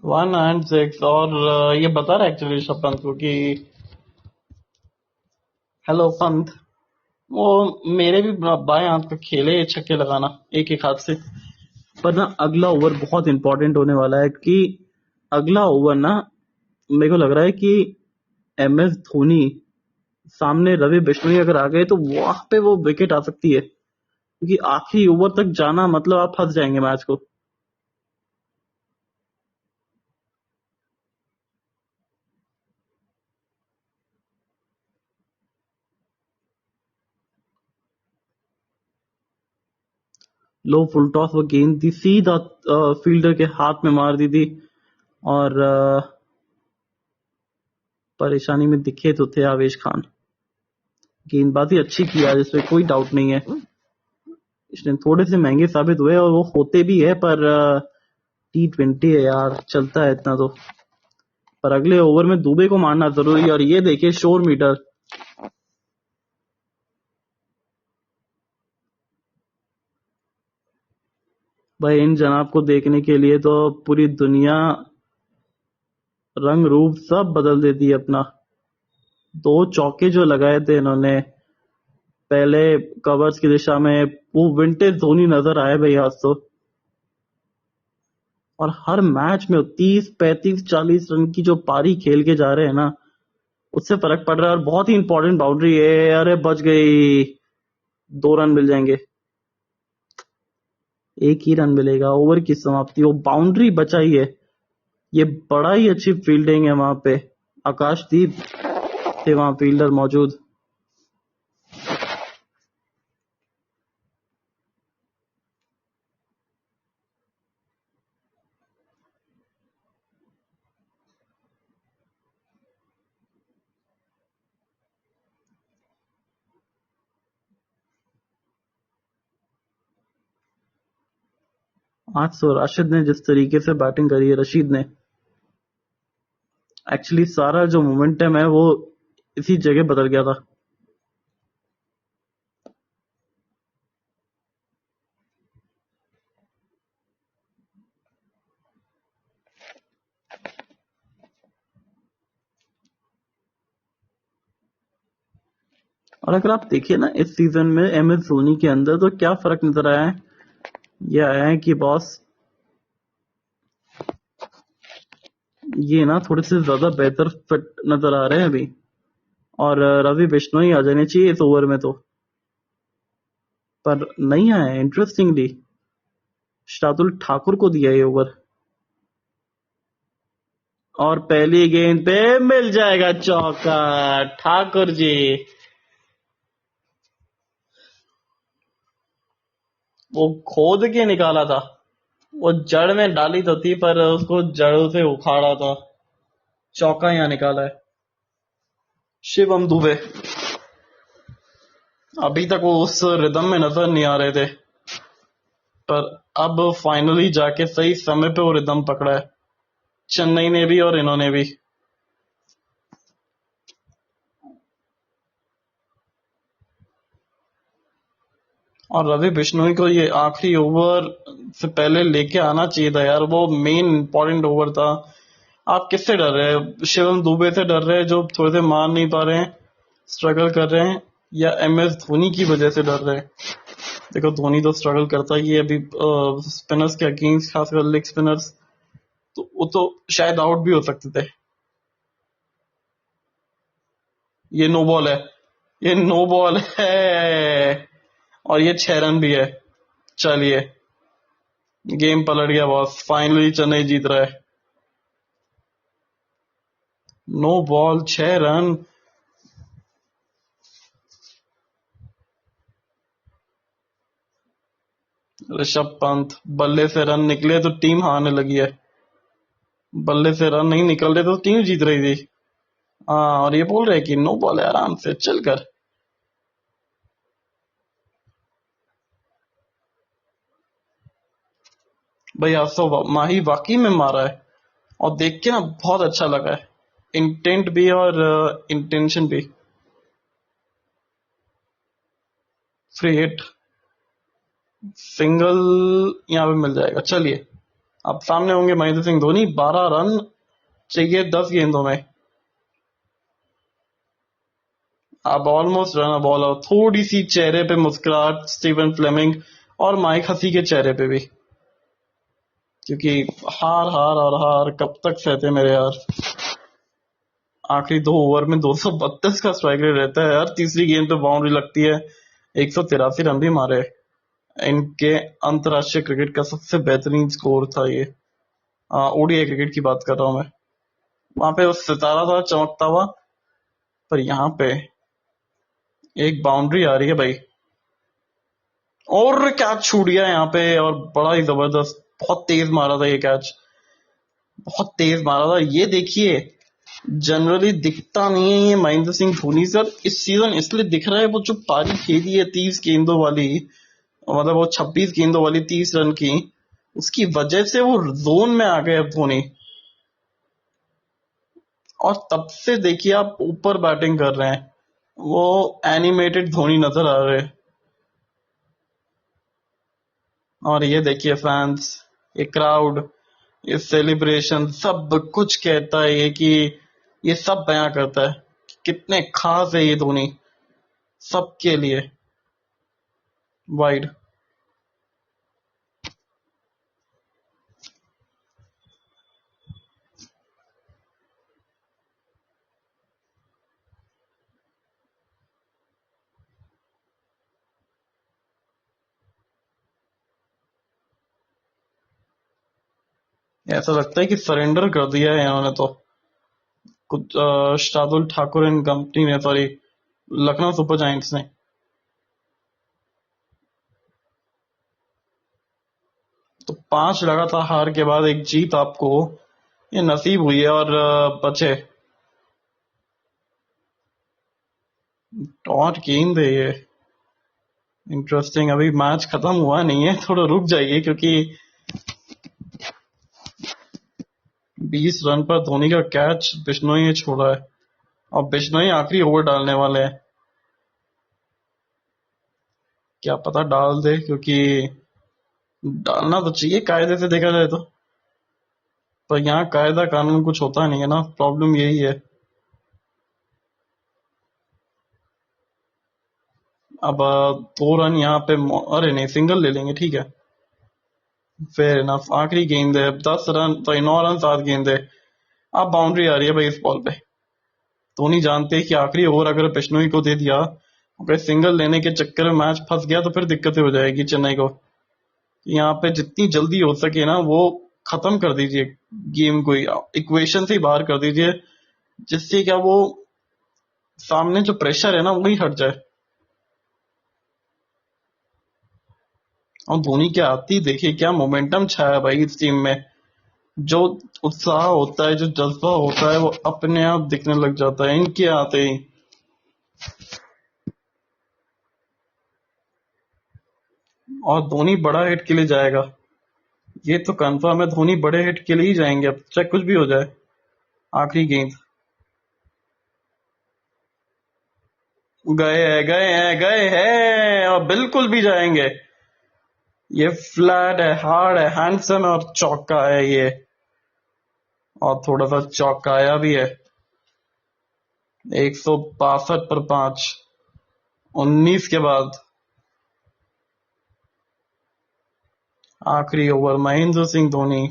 वन एंड सिक्स। और ये बता रहा है एक्चुअली ऋषभ पंत को कि हेलो पंत, वो मेरे भी बाएं हाथ पे खेले छक्के लगाना एक एक हाथ से। पर ना अगला ओवर बहुत इंपॉर्टेंट होने वाला है, कि अगला ओवर ना मेरे को लग रहा है कि MS धोनी सामने रवि बिश्नोई अगर आ गए, तो वहां पे वो विकेट आ सकती है, क्योंकि आखिरी ओवर तक जाना मतलब आप फंस जाएंगे मैच को। लो फुल टॉस, वो गेंद थी सीधा फील्डर के हाथ में मार दी थी, और परेशानी में दिखे तो थे आवेश खान। गेंदबाजी अच्छी की आज, इसमें कोई डाउट नहीं है। इसने थोड़े से महंगे साबित हुए, और वो होते भी है, पर T20 है यार, चलता है इतना तो। पर अगले ओवर में दुबे को मारना जरूरी है। और ये देखिए शोर मीटर, भाई इन जनाब को देखने के लिए तो पूरी दुनिया रंग रूप सब बदल देती है अपना। 2 चौके जो लगाए थे इन्होंने पहले कवर्स की दिशा में, वो विंटेज धोनी नजर आए भाई आज तो। और हर मैच में 30, 35, 40 रन की जो पारी खेल के जा रहे हैं ना, उससे फर्क पड़ रहा है। और बहुत ही इंपॉर्टेंट बाउंड्री है, अरे बच गई, 2 रन मिल जाएंगे। 1 ही रन मिलेगा, ओवर की समाप्ति। वो बाउंड्री बचाई है, ये बड़ा ही अच्छी फील्डिंग है वहां पे। आकाशदीप थे वहां फील्डर मौजूद। आज तो राशिद ने जिस तरीके से बैटिंग करी है, रशीद ने, एक्चुअली सारा जो मोमेंटम है वो इसी जगह बदल गया था। और अगर आप देखिए ना इस सीजन में MS धोनी के अंदर तो क्या फर्क नजर आया है। ये आया है कि बॉस ये ना थोड़े से ज्यादा बेहतर फिट नजर आ रहे हैं अभी। और रवि बिश्नोई आ जाने चाहिए इस ओवर में तो, पर नहीं आए। इंटरेस्टिंगली शार्दुल ठाकुर को दिया ये ओवर। और पहली गेंद पे मिल जाएगा चौका, ठाकुर जी। वो खोद के निकाला था, वो जड़ में डाली तो थी पर उसको जड़ों से उखाड़ा था। चौका यहाँ निकाला है शिवम दुबे। अभी तक वो उस रिदम में नजर नहीं आ रहे थे, पर अब फाइनली जाके सही समय पे वो रिदम पकड़ा है, चेन्नई ने भी और इन्होंने भी। और रवि बिश्नोई को ये आखिरी ओवर से पहले लेके आना चाहिए था यार, वो मेन इंपॉर्टेंट ओवर था। आप किससे डर रहे हैं? शिवम दुबे से डर रहे हैं जो थोड़े से मार नहीं पा रहे हैं, स्ट्रगल कर रहे हैं, या MS धोनी की वजह से डर रहे हैं? देखो धोनी तो स्ट्रगल करता ही है अभी स्पिनर्स के अगेंस्ट, खासकर लेग स्पिनर्स, तो वो तो शायद आउट भी हो सकते थे। ये नो बॉल है, ये नो बॉल है, और ये 6 रन भी है। चलिए गेम पलट गया बॉस, फाइनली चेन्नई जीत रहा है। No ball 6 run. Rishabh Pant, बल्ले से रन निकले तो टीम हारने लगी है, बल्ले से रन नहीं निकल रहे तो टीम जीत रही थी। हाँ, और ये बोल रहे कि नो बॉल है, आराम से चल कर। भाई आज तो माही वाकई में मारा है, और देख के ना बहुत अच्छा लगा है, इंटेंट भी और इंटेंशन भी। फ्री हिट, सिंगल यहाँ पे मिल जाएगा। चलिए अब सामने होंगे महेंद्र सिंह धोनी। 12 रन चाहिए 10 गेंदों में। अब ऑलमोस्ट रन बॉल आउट। थोड़ी सी चेहरे पे मुस्कुराहट स्टीवन फ्लेमिंग और माइक हसी के चेहरे पे भी, क्योंकि हार हार और हार कब तक सहते मेरे यार। आखिरी 2 ओवर में 232 का स्ट्राइक रेट रहता है यार, तीसरी गेंद पे बाउंड्री लगती है। 183 रन भी मारे। इनके अंतरराष्ट्रीय क्रिकेट का सबसे बेहतरीन स्कोर था ये। ODI क्रिकेट की बात कर रहा हूं मैं। वहां पे वो सितारा था चमकता हुआ, पर यहाँ पे एक बाउंड्री आ रही है भाई, और कैच छूट गया यहाँ पे, और बड़ा ही जबरदस्त, बहुत तेज मारा था ये कैच, बहुत तेज मारा था। ये देखिए जनरली दिखता नहीं है ये महेंद्र सिंह धोनी सर, इस सीजन इसलिए दिख रहा है। वो जो पारी खेली है 30 गेंदों वाली, मतलब वो 26 गेंदों वाली 30 रन की, उसकी वजह से वो जोन में आ गए अब धोनी। और तब से देखिए आप ऊपर बैटिंग कर रहे हैं, वो एनिमेटेड धोनी नजर आ रहे हैं। और ये देखिए फैंस, ये क्राउड, ये सेलिब्रेशन, सब कुछ कहता है ये कि ये सब बयां करता है कि कितने खास है ये धोनी सबके लिए। वाइड। ऐसा लगता है कि सरेंडर कर दिया है इन्होंने तो कुछ शार्दुल ठाकुर एंड कंपनी ने, सॉरी लखनऊ सुपर जायंट्स ने। तो 5 लगातार हार के बाद एक जीत आपको ये नसीब हुई है और बचे। और गेंद है ये इंटरेस्टिंग, अभी मैच खत्म हुआ नहीं है, थोड़ा रुक जाइए क्योंकि 20 रन पर धोनी का कैच बिश्नोई ने छोड़ा है और बिश्नोई आखिरी ओवर डालने वाले हैं। क्या पता डाल दे, क्योंकि डालना तो चाहिए कायदे से देखा जाए तो, पर यहाँ कायदा कानून कुछ होता नहीं है ना, प्रॉब्लम यही है। अब 2 रन यहाँ पे, अरे नहीं सिंगल ले लेंगे, ठीक है फेयर इनफ। आखिरी गेंद है, 10 रन, सॉरी 9 रन 7 गेंद है। अब बाउंड्री आ रही है भाई इस बॉल पे। धोनी जानते हैं कि आखिरी ओवर अगर बिश्नोई को दे दिया, अगर सिंगल लेने के चक्कर में मैच फंस गया तो फिर दिक्कतें हो जाएगी चेन्नई को। यहाँ पे जितनी जल्दी हो सके ना वो खत्म कर दीजिए गेम को, इक्वेशन से ही बाहर कर दीजिए, जिससे क्या वो सामने जो प्रेशर है ना वही हट जाए। और धोनी के आती देखिए क्या मोमेंटम छाया भाई इस टीम में। जो उत्साह होता है, जो जज्बा होता है, वो अपने आप दिखने लग जाता है इनके आते ही। और धोनी बड़ा हिट के लिए जाएगा, ये तो कंफर्म है, धोनी बड़े हिट के लिए ही जाएंगे अब चाहे कुछ भी हो जाए। आखिरी गेंद, गए हैं और बिल्कुल भी जाएंगे। ये फ्लैट है, हार्ड है, हैंडसम है और चौका है ये, और थोड़ा सा चौकाया भी है। 162 पर 5, 19 के बाद आखिरी ओवर, महेंद्र सिंह धोनी।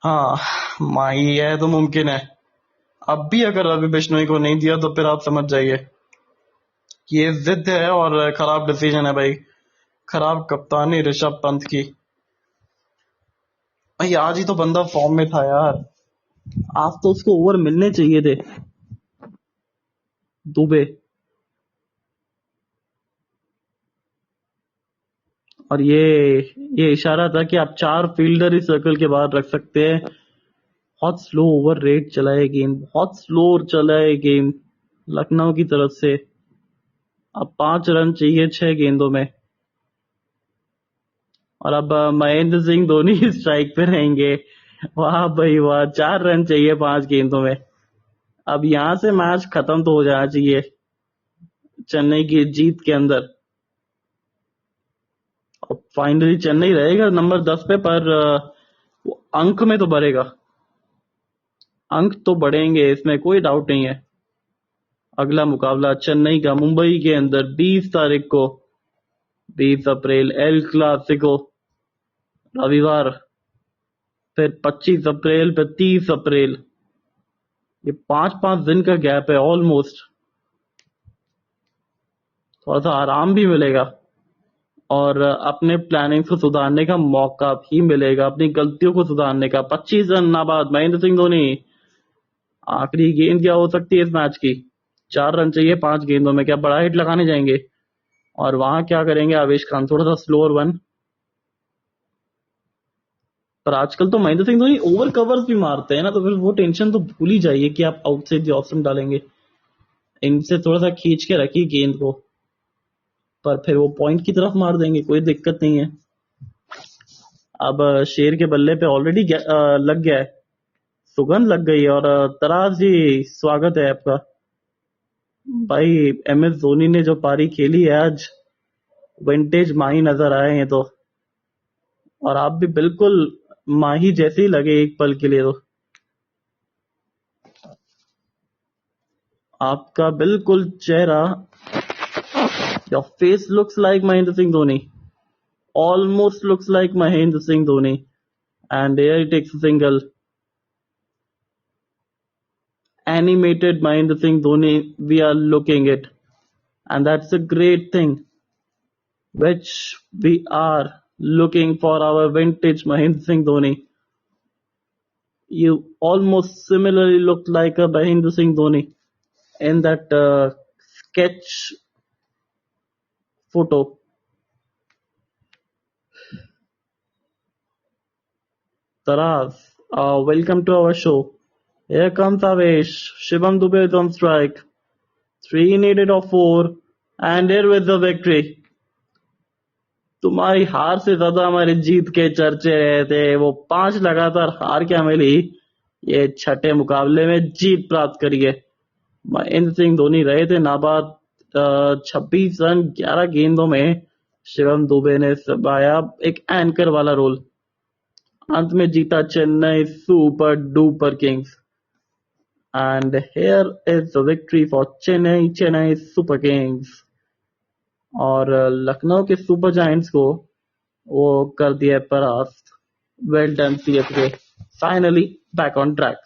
हाँ माही है तो मुमकिन है। अब भी अगर रवि बिश्नोई को नहीं दिया तो फिर आप समझ जाइए कि ये जिद है और खराब डिसीजन है भाई, खराब कप्तानी ऋषभ पंत की। भाई आज ही तो बंदा फॉर्म में था यार, आज तो उसको ओवर मिलने चाहिए थे। दुबे, और ये इशारा था कि आप 4 फील्डर ही सर्कल के बाहर रख सकते हैं। बहुत स्लो ओवर रेट चला है गेम, बहुत स्लो चला है गेम लखनऊ की तरफ से। अब 5 रन चाहिए 6 गेंदों में, और अब महेंद्र सिंह धोनी स्ट्राइक पे रहेंगे। वाह भाई वाह, 4 रन चाहिए 5 गेंदों में। अब यहां से मैच खत्म तो हो जाना चाहिए चेन्नई की जीत के अंदर। और फाइनली चेन्नई रहेगा नंबर 10 पे, पर वो अंक में तो बढ़ेगा, अंक तो बढ़ेंगे, इसमें कोई डाउट नहीं है। अगला मुकाबला चेन्नई का मुंबई के अंदर 20 तारीख को, 20 अप्रैल एल क्लासिको रविवार, फिर 25 अप्रैल, फिर 30 अप्रैल ये 5-5 दिन का गैप है ऑलमोस्ट। थोड़ा सा आराम भी मिलेगा और अपने प्लानिंग को सुधारने का मौका भी मिलेगा, अपनी गलतियों को सुधारने का। 25 रन नाबाद महेंद्र सिंह धोनी। आखिरी गेंद क्या हो सकती है इस मैच की? 4 रन चाहिए 5 गेंदों में। क्या बड़ा हिट लगाने जाएंगे? और वहां क्या करेंगे आवेश खान? थोड़ा सा स्लोअर वन। पर आजकल तो महेंद्र सिंह धोनी ओवर कवर्स भी मारते हैं ना, तो फिर वो टेंशन तो भूल ही जाइए कि आप आउटसाइड द ऑफ स्टंप डालेंगे। इनसे थोड़ा सा खींच के रखिए गेंद को, पर फिर वो पॉइंट की तरफ मार देंगे, कोई दिक्कत नहीं है। अब शेर के बल्ले पे ऑलरेडी लग गया है, सुगंध लग गई है। और तराज जी स्वागत है आपका भाई। MS धोनी ने जो पारी खेली है आज, विंटेज माही नजर आए हैं तो। और आप भी बिल्कुल माही जैसे ही लगे एक पल के लिए। तो आपका बिल्कुल चेहरा, your face looks like Mahendra Singh Dhoni, almost looks like Mahendra Singh Dhoni. And here he takes a single. Animated Mahendra Singh Dhoni we are looking it, and that's a great thing which we are looking for our vintage Mahendra Singh Dhoni. You almost similarly look like a Mahendra Singh Dhoni in that sketch photo. Taraz, welcome to our show. Here comes Avesh. Shivam Dubey is on strike. 3 needed of 4, and here with the victory. तुम्हारी हार से ज्यादा हमारी जीत के चर्चे रहे थे। वो 5 लगातार हार क्या मिली, ये छठे मुकाबले में जीत प्राप्त करी है। महेंद्र सिंह धोनी रहे थे नाबाद। 26 रन 11 गेंदों में शिवम दुबे ने निभाया एक एंकर वाला रोल। अंत में जीता Chennai super duper Kings. And here is the victory for Chennai super Kings. और लखनऊ के सुपर जायंट्स को वो कर दिया परास्त। Well done CSK, finally back on track.